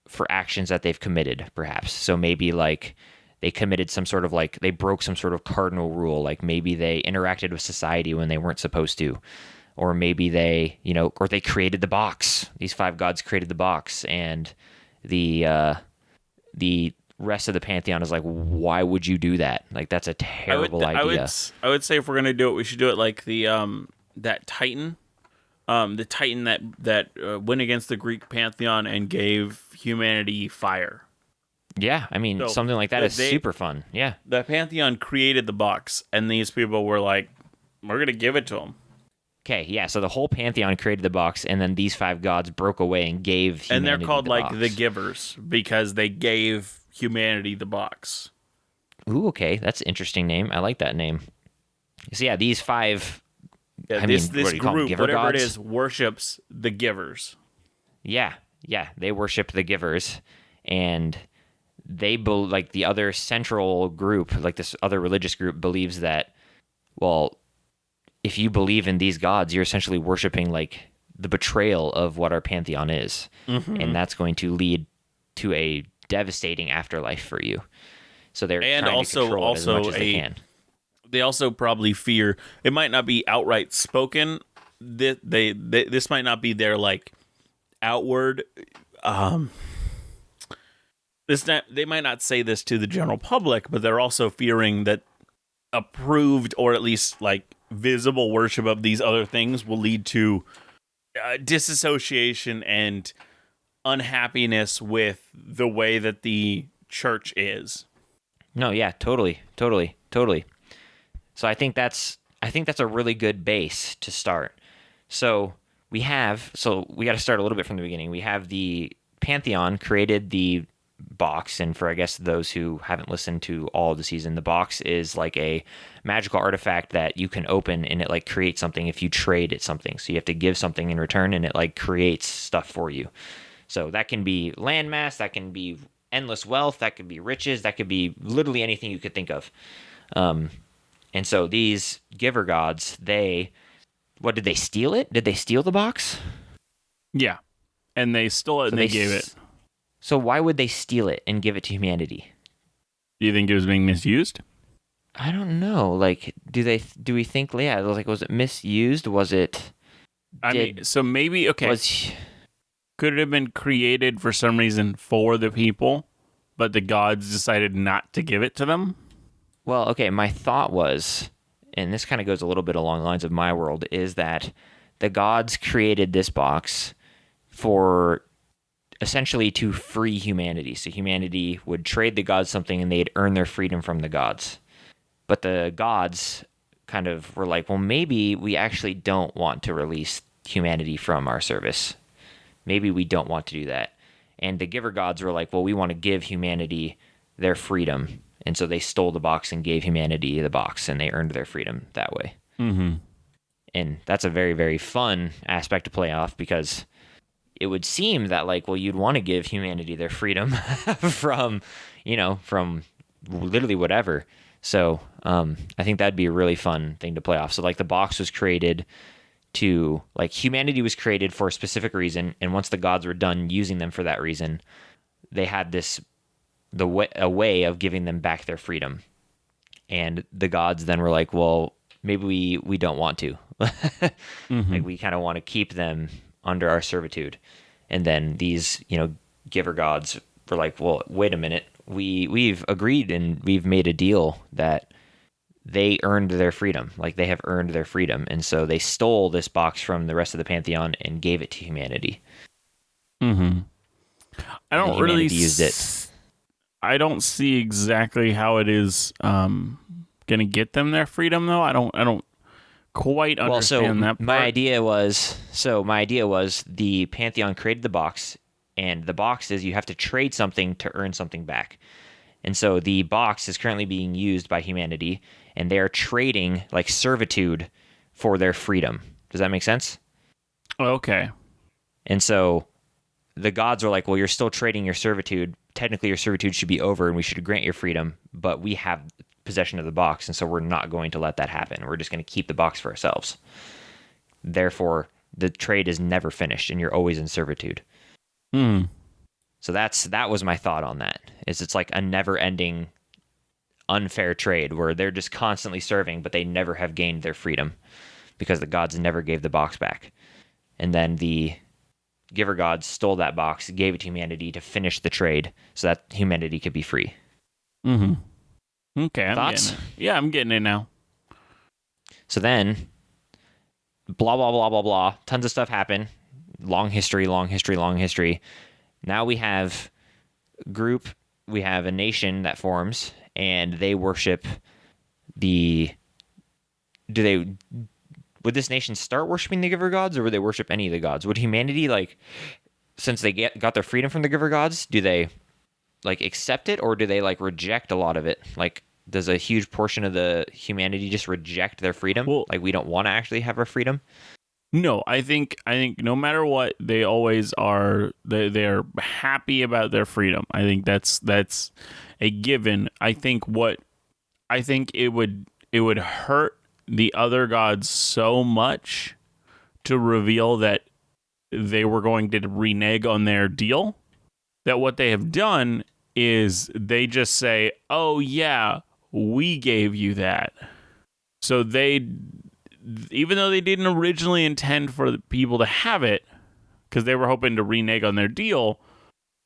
for actions that they've committed, perhaps. So maybe like they committed some sort of like, they broke some sort of cardinal rule. Like maybe they interacted with society when they weren't supposed to. Or maybe they, or they created the box. These 5 gods created the box, and the rest of the pantheon is like, why would you do that? Like that's a terrible idea. I would say if we're gonna do it, we should do it like that Titan, the Titan that went against the Greek pantheon and gave humanity fire. Yeah, I mean, So something like that is super fun. Yeah. the pantheon created the box, and these people were like, "We're gonna give it to them." Okay, yeah, so the whole pantheon created the box, and then these 5 gods broke away and gave humanity And they're called the like box. the givers because they gave humanity the box. Ooh, okay, that's an interesting name. I like that name. So yeah, these 5, Yeah, I this mean, what do you call them, group, giver whatever gods? it is, worships the givers. Yeah, they worship the givers, and like the other central group, like this other religious group, believes that, well, if you believe in these gods, you're essentially worshiping like the betrayal of what our pantheon is, and that's going to lead to a devastating afterlife for you. So they're And trying to control it as much as they can. They also probably fear it might not be outright spoken. This might not be their like outward. They might not say this to the general public, but they're also fearing that approved or at least like visible worship of these other things will lead to disassociation and unhappiness with the way that the church is. No, yeah, totally. So I think that's a really good base to start. So we got to start a little bit from the beginning. We have the pantheon created the box. And for, I guess, those who haven't listened to all of the season, the box is like a magical artifact that you can open, and it like creates something if you trade it something. So you have to give something in return, and it like creates stuff for you. So that can be landmass, that can be endless wealth, that could be riches, that could be literally anything you could think of. And so these giver gods, what did they steal it? Did they steal the box? Yeah. And they stole it and they gave it. So why would they steal it and give it to humanity? Do you think it was being misused? I don't know. Like, do we think, yeah, like, was it misused? Was it... so maybe, okay. Could it have been created for some reason for the people, but the gods decided not to give it to them? Well, okay, my thought was, and this kind of goes a little bit along the lines of my world, is that the gods created this box for essentially to free humanity. So humanity would trade the gods something and they'd earn their freedom from the gods. But the gods kind of were like, well, maybe we actually don't want to release humanity from our service. Maybe we don't want to do that. And the giver gods were like, well, we want to give humanity their freedom. And so they stole the box and gave humanity the box, and they earned their freedom that way. Mm-hmm. And that's a very, very fun aspect to play off, because it would seem that, like, well, you'd want to give humanity their freedom from literally whatever. So I think that'd be a really fun thing to play off. So, like, the box was created to, like, humanity was created for a specific reason, and once the gods were done using them for that reason, they had a way of giving them back their freedom. And the gods then were like, well, maybe we don't want to. Mm-hmm. Like, we kind of want to keep them under our servitude. And then these, giver gods were like, well, wait a minute. We've agreed and we've made a deal that they earned their freedom. Like, they have earned their freedom. And so they stole this box from the rest of the pantheon and gave it to humanity. Mm-hmm. I don't really used it. I don't see exactly how it is going to get them their freedom, though. I don't quite understand that part. My idea was the pantheon created the box, and the box is you have to trade something to earn something back. And so the box is currently being used by humanity, and they are trading, like, servitude for their freedom. Does that make sense? Okay. And so the gods are like, well, you're still trading your servitude. Technically, your servitude should be over, and we should grant your freedom, but we have possession of the box, and so we're not going to let that happen. We're just going to keep the box for ourselves. Therefore, the trade is never finished, and you're always in servitude. Hmm. So that was my thought on that. It's like a never-ending unfair trade where they're just constantly serving, but they never have gained their freedom because the gods never gave the box back. And then the giver gods stole that box, gave it to humanity to finish the trade so that humanity could be free. Mm-hmm. Okay. Thoughts? I'm getting it now. So then, blah, blah, blah, blah, blah. Tons of stuff happened. Long history. Now we have a nation that forms, and they worship would this nation start worshiping the giver gods, or would they worship any of the gods? Would humanity, like, since they got their freedom from the giver gods, do they, like, accept it, or do they, like, reject a lot of it? Like, does a huge portion of the humanity just reject their freedom? Well, like, we don't want to actually have our freedom? No, I think no matter what, they always are. They're happy about their freedom. I think that's a given. I think it would hurt the other gods so much to reveal that they were going to renege on their deal, that what they have done is they just say, oh yeah, we gave you that. So even though they didn't originally intend for the people to have it, because they were hoping to renege on their deal,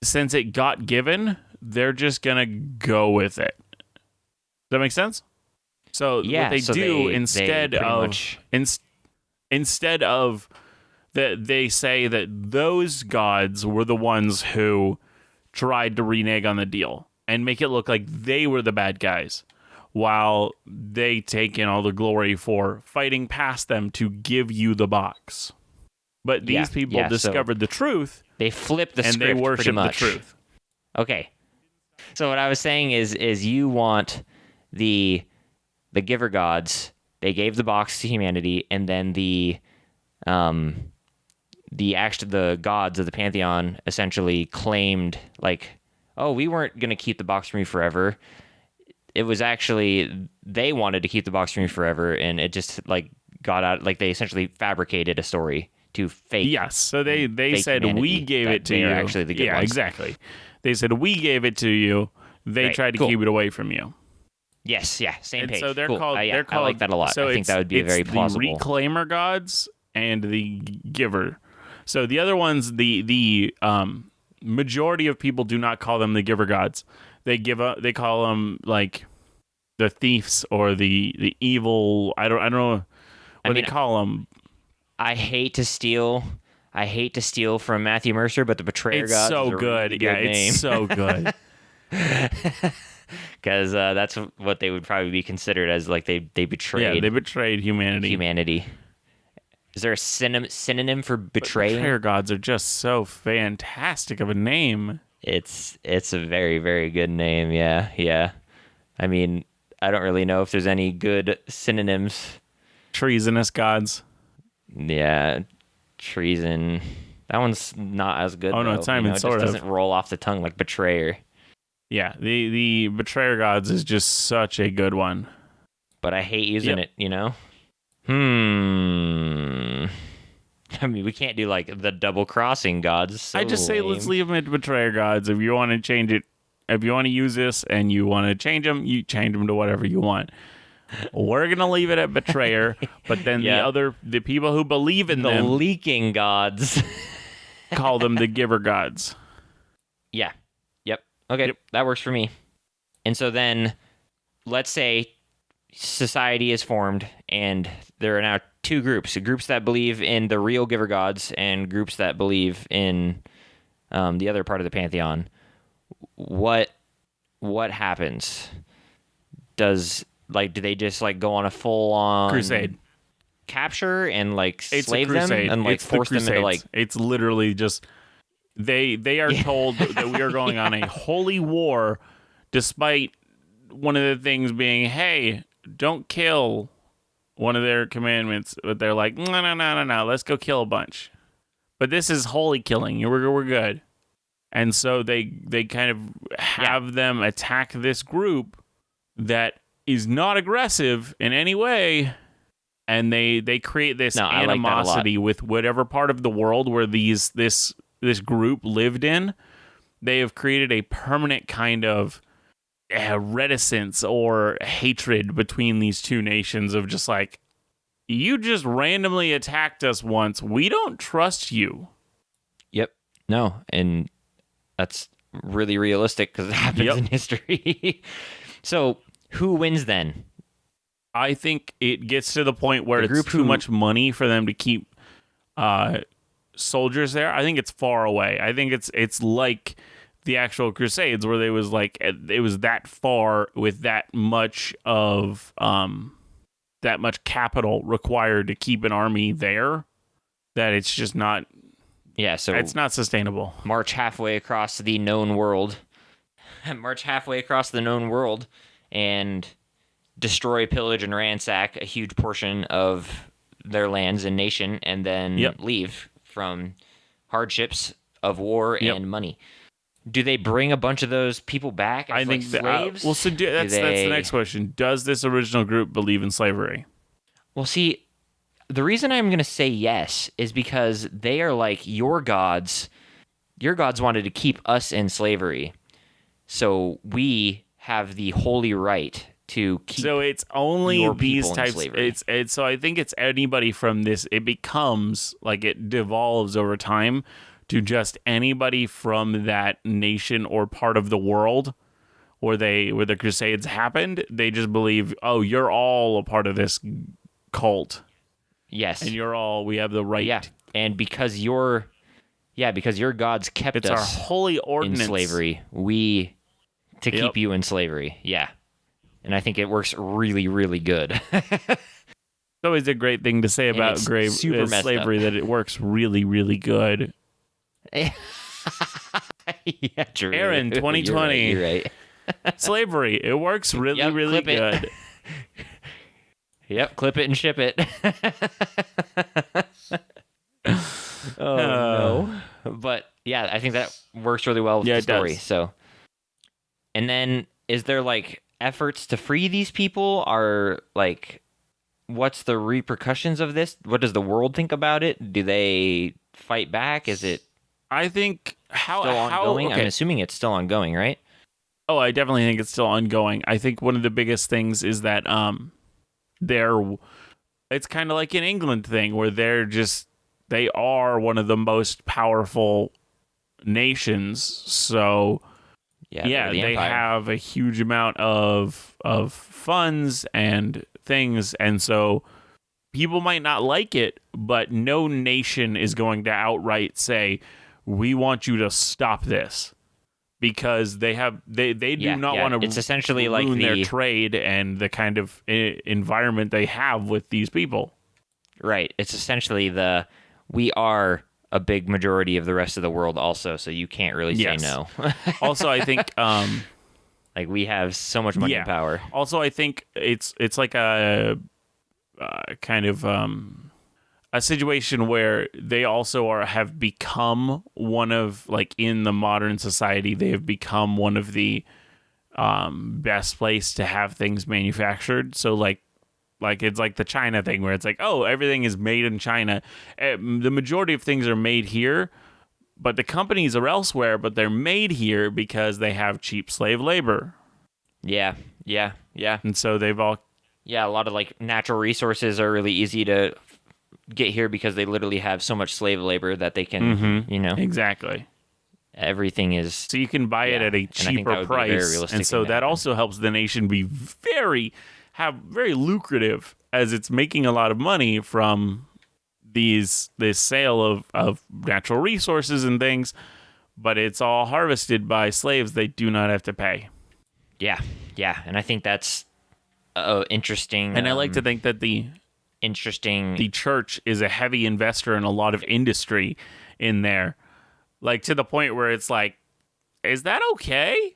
since it got given, they're just going to go with it. Does that make sense? So what they do instead of that, they say that those gods were the ones who tried to renege on the deal and make it look like they were the bad guys, while they take in all the glory for fighting past them to give you the box. But these people discovered the truth. They flipped the and script, they worship pretty much. the truth. Okay, So what I was saying is you want the giver gods. They gave the box to humanity, and then the gods of the pantheon essentially claimed like, oh, we weren't gonna keep the box from you forever. It was actually they wanted to keep the box from you forever, and it just like got out. Like they essentially fabricated a story to fake. Yes. So they fake said we humanity, gave that it to they you. are actually the good yeah, ones. exactly. They said we gave it to you. They Right, tried to cool. keep it away from you. Yes, yeah, same And page. so they're cool. called. Yeah, They're called. I like that a lot. So I think that would be it's very plausible. The reclaimer gods and the giver. So the other ones, the majority of people do not call them the giver gods. They call them like the thieves or the evil. I don't know what they call them. I hate to steal from Matthew Mercer, but the Betrayer It's Gods so is a good. really good name. It's so good. Because that's what they would probably be considered as, like they betrayed. Yeah, they betrayed humanity. Humanity. Is there a synonym for betraying? Betrayer gods are just so fantastic of a name. It's a very, very good name. Yeah. I mean, I don't really know if there's any good synonyms. Treasonous gods. Yeah, treason. That one's not as good. Oh no, though. it's not even It sort just of. doesn't roll off the tongue like betrayer. Yeah, the betrayer gods is just such a good one. But I hate using Yep. it. I mean, we can't do like the double crossing gods. So I just say let's leave them at betrayer gods. If you want to change it, if you want to use this and you want to change them, you change them to whatever you want. We're gonna leave it at betrayer, but then Yeah. the people who believe in the them leaking gods. call them the giver gods. Yeah. Yep. Okay, Yep. that works for me. And so then, let's say society is formed, and there are now two groups: groups that believe in the real giver gods, and groups that believe in the other part of the pantheon. What happens? Do they just like go on a full on Crusade. capture and like It's slave a them crusade. and like It's the force them into Crusades. like It's literally just they are told that we are going on a holy war, despite one of the things being, hey, don't kill, one of their commandments. But they're like, no, let's go kill a bunch. But this is holy killing. We're good. And so they kind of have them attack this group that is not aggressive in any way, and they create this animosity with whatever part of the world where this group lived in. They have created a permanent kind of reticence or hatred between these two nations of just like, you just randomly attacked us once. We don't trust you. Yep. No, and that's really realistic because it happens in history. So who wins then? I think it gets to the point where it's too much money for them to keep soldiers there. I think it's far away. I think it's like the actual Crusades, where it was that far with that much of that much capital required to keep an army there, that it's just not. Yeah, so it's not sustainable. March halfway across the known world. And destroy, pillage, and ransack a huge portion of their lands and nation, and then leave from hardships of war and money. Do they bring a bunch of those people back as slaves? That's the next question. Does this original group believe in slavery? Well, see, the reason I'm going to say yes is because they are like, your gods wanted to keep us in slavery, so we have the holy right to keep. So it's only these types. It's so I think it's anybody from this. It becomes like it devolves over time to just anybody from that nation or part of the world where the Crusades happened. They just believe, oh, you're all a part of this cult. Yes, and we have the right. Yeah, and because your gods kept it's us our holy ordinance in slavery, to keep you in slavery. Yeah. And I think it works really, really good. It's always a great thing to say about slavery, that it works really, really good. Yeah, true. Aaron, 2020. You're right. Slavery. It works really, really clip it. good. Yep, clip it and ship it. Oh no. But yeah, I think that works really well with the story. Does. So, and then is there like efforts to free these people? Are like, what's the repercussions of this? What does the world think about it? Do they fight back? Is it I think still ongoing? okay. I'm assuming it's still ongoing, right? Oh, I definitely think it's still ongoing. I think one of the biggest things is that it's kind of like an England thing where they are one of the most powerful nations. So yeah, the they empire. have a huge amount of funds and things, and so people might not like it, but no nation is going to outright say, "We want you to stop this." Because they do not want to. It's essentially ruin like their trade and the kind of environment they have with these people. Right. It's essentially we are a big majority of the rest of the world also, so you can't really say no. Also, I think like we have so much money and power. Also, I think it's like a kind of a situation where they also have become one of, like, in the modern society, they have become one of the best place to have things manufactured. So like it's like the China thing where it's like, oh, everything is made in China. The majority of things are made here, but the companies are elsewhere, but they're made here because they have cheap slave labor. Yeah. And so they've all... Yeah, a lot of like natural resources are really easy to get here because they literally have so much slave labor that they can, Exactly. Everything is... So you can buy it at a cheaper price. And so that also helps the nation be very lucrative, as it's making a lot of money from this sale of natural resources and things, but it's all harvested by slaves they do not have to pay. Yeah. And I think that's interesting. And I like to think that the church is a heavy investor in a lot of industry in there, like to the point where it's like, is that okay?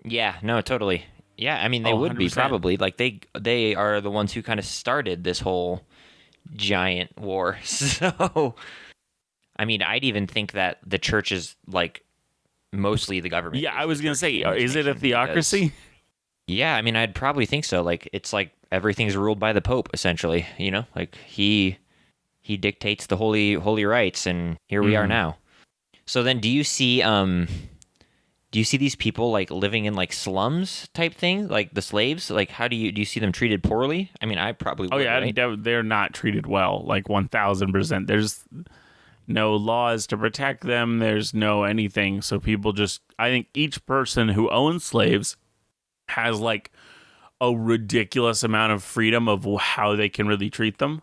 Yeah, no, totally. Yeah, I mean they would 100%. be probably, like they are the ones who kind of started this whole giant war. So I mean, I'd even think that the church is like mostly the government. Yeah, I was gonna say, is it a theocracy? Yeah, I mean, I'd probably think so. Like, it's like everything's ruled by the Pope, essentially. Like he dictates the holy rites, and here we are now. So then, do you see these people like living in like slums type thing, like the slaves? Like, how do you see them treated poorly? I mean, I probably would, right? They're not treated well, like 1,000%. There's no laws to protect them. There's no anything. So people I think each person who owns slaves has like a ridiculous amount of freedom of how they can really treat them.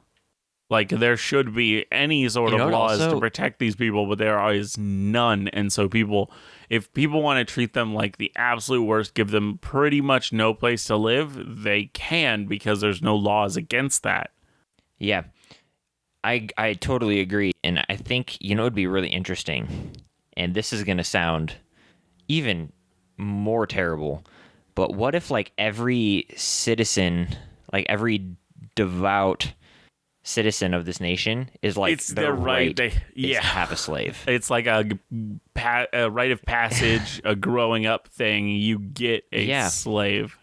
Like, there should be any sort of laws to protect these people, but there is none. And so if people want to treat them like the absolute worst, give them pretty much no place to live, they can, because there's no laws against that. Yeah, I totally agree. And I think, it'd be really interesting. And this is going to sound even more terrible. But what if, like, every citizen, like, every devout citizen of this nation is, like, it's their right to have a slave? It's like a rite of passage, a growing up thing. You get a slave.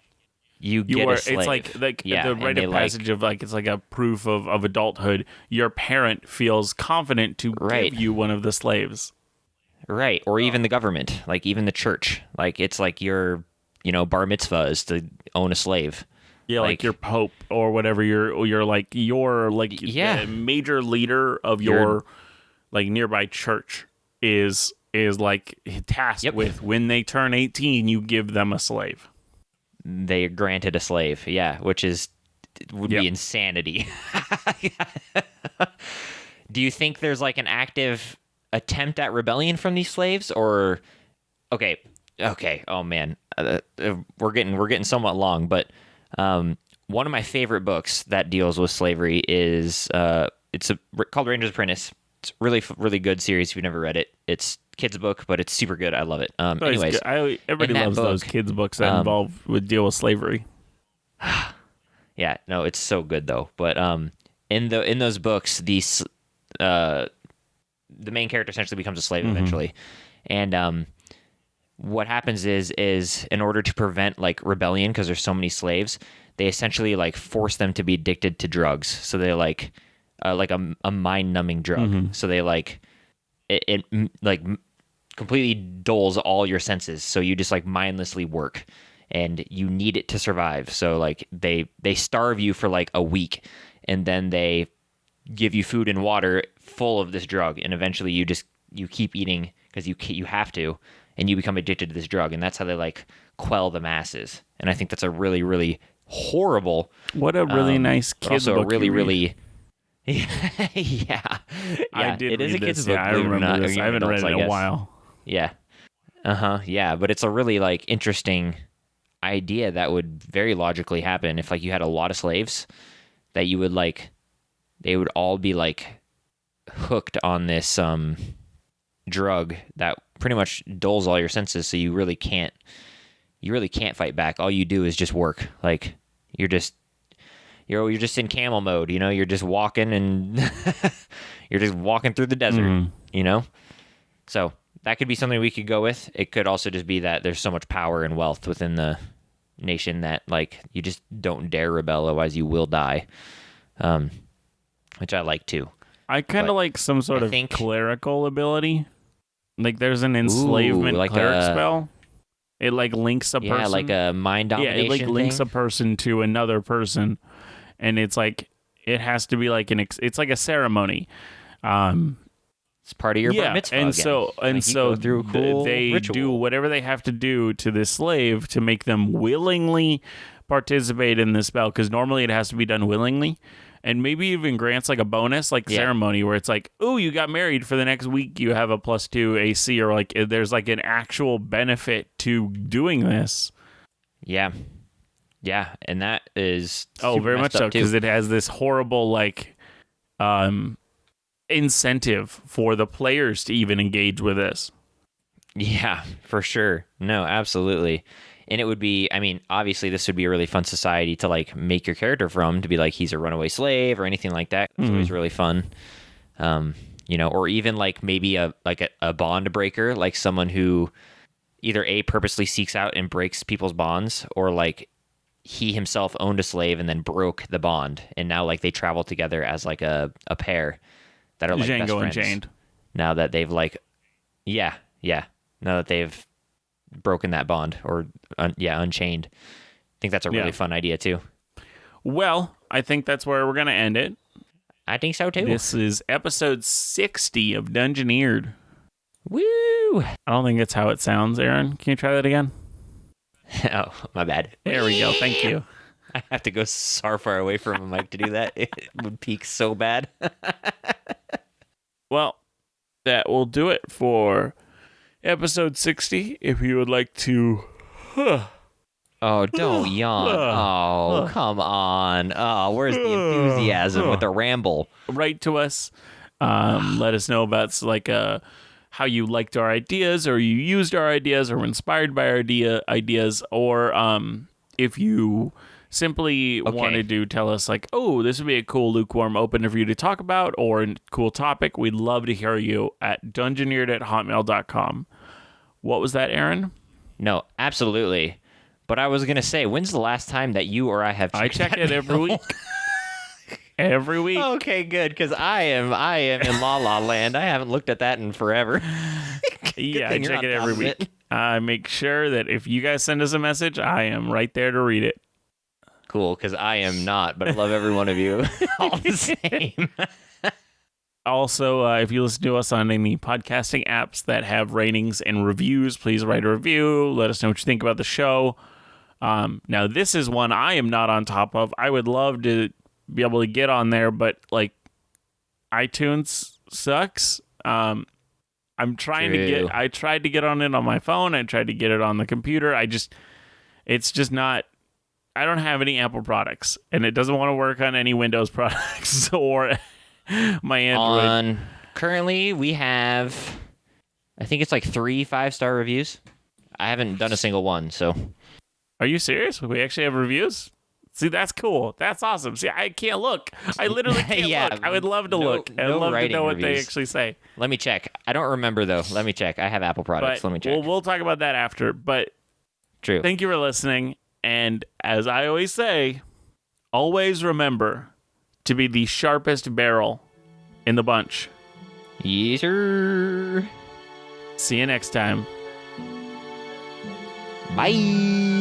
You get a slave. It's like the rite of passage of, like, it's like a proof of adulthood. Your parent feels confident to give you one of the slaves. Right, or even the government, like even the church. Like, it's like your... bar mitzvah is to own a slave. Yeah, like your pope or whatever. The major leader of your like nearby church is like tasked with, when they turn 18, you give them a slave. They are granted a slave, which would be insanity. Do you think there's like an active attempt at rebellion from these slaves, or okay, oh man, we're getting somewhat long, but one of my favorite books that deals with slavery is called Ranger's Apprentice. It's really really good series if you've never read it. It's kid's book, but it's super good. I love it. Oh, it's Anyways, good. Everybody in that loves those book, kids' books that involve with deal with slavery. yeah, no, it's so good though. But in those books, the main character essentially becomes a slave eventually, and what happens is in order to prevent like rebellion, because there's so many slaves, they essentially like force them to be addicted to drugs. So they like a mind numbing drug. So they like it like completely dulls all your senses. So you just like mindlessly work, and you need it to survive. So like they starve you for like a week, and then they give you food and water full of this drug, and eventually you keep eating because you have to, and you become addicted to this drug, and that's how they like quell the masses. And I think that's a really, really horrible. What a really nice but kids also book. a really, you read. really. Yeah. I did it is read a kid's this. book. Yeah, I believe it or remember not, or this. I even haven't read adults, it I in a guess. while. Yeah. Yeah, but it's a really like interesting idea that would very logically happen if like you had a lot of slaves, that you would like they would all be like hooked on this drug that pretty much dulls all your senses, so you really can't fight back. All you do is just work. Like you're just in camel mode, you're just walking and you're just walking through the desert, So that could be something we could go with. It could also just be that there's so much power and wealth within the nation that like you just don't dare rebel, otherwise you will die. Which I like too. I kind of like some sort of clerical ability. Like there's an enslavement like cleric spell. It like links a person. Yeah, like a mind domination. Yeah, it like links a person to another person, and it's like it has to be like it's like a ceremony. It's part of your bar mitzvah. And again. so through cool they ritual. do whatever they have to do to this slave to make them willingly participate in this spell, because normally it has to be done willingly. And maybe even grants like a bonus, like ceremony, where it's like, oh, you got married for the next week, you have a +2 AC, or like there's like an actual benefit to doing this. Yeah, and that is very much so, because it has this horrible like incentive for the players to even engage with this. Yeah, for sure. No, absolutely. And it would be, I mean, obviously this would be a really fun society to like make your character from, to be like he's a runaway slave or anything like that. It's always really fun. Or even like maybe a bond breaker, like someone who either purposely seeks out and breaks people's bonds, or like he himself owned a slave and then broke the bond, and now like they travel together as like a pair that are like best Django friends. Unchained. Now that they've like, now that they've broken that bond, or unchained. I think that's a really fun idea too. Well, I think that's where we're gonna end it. I think so too. This is episode 60 of Dungeoneered. Woo! I don't think it's how it sounds, Aaron. Can you try that again? Oh, my bad. There we go. Thank you. I have to go so far away from a mic to do that. It would peak so bad. Well, that will do it for episode 60. If you would like to... Oh, don't yawn. Oh, come on. Oh, where's the enthusiasm with the ramble? Write to us. Let us know about like how you liked our ideas, or you used our ideas, or were inspired by our ideas, or if you simply wanted to tell us like, oh, this would be a cool lukewarm opener for you to talk about, or a cool topic, we'd love to hear you at dungeoneered@hotmail.com. What was that, Aaron? No, absolutely. But I was going to say, when's the last time that you or I have checked I check it every week. Every week. Okay, good, because I am in La La Land. I haven't looked at that in forever. Yeah, I check it every week. I make sure that if you guys send us a message, I am right there to read it. Cool, because I am not, but I love every one of you all the same. Also, if you listen to us on any podcasting apps that have ratings and reviews, please write a review. Let us know what you think about the show. Now, this is one I am not on top of. I would love to be able to get on there, but like iTunes sucks. I'm trying I tried to get on it on my phone. I tried to get it on the computer. It's just not. I don't have any Apple products, and it doesn't want to work on any Windows products or my Android. Currently, we have I think it's like 3 5-star reviews. I haven't done a single one, so. Are you serious? We actually have reviews? See, that's cool. That's awesome. See, I can't look. I literally can't Yeah, look. I would love to look. I'd love to know what they actually say. Let me check. I don't remember, though. Let me check. I have Apple products. But Let me check. we'll talk about that after. But True. thank you for listening. And as I always say, always remember to be the sharpest barrel in the bunch. Yes, sir. See you next time. Bye.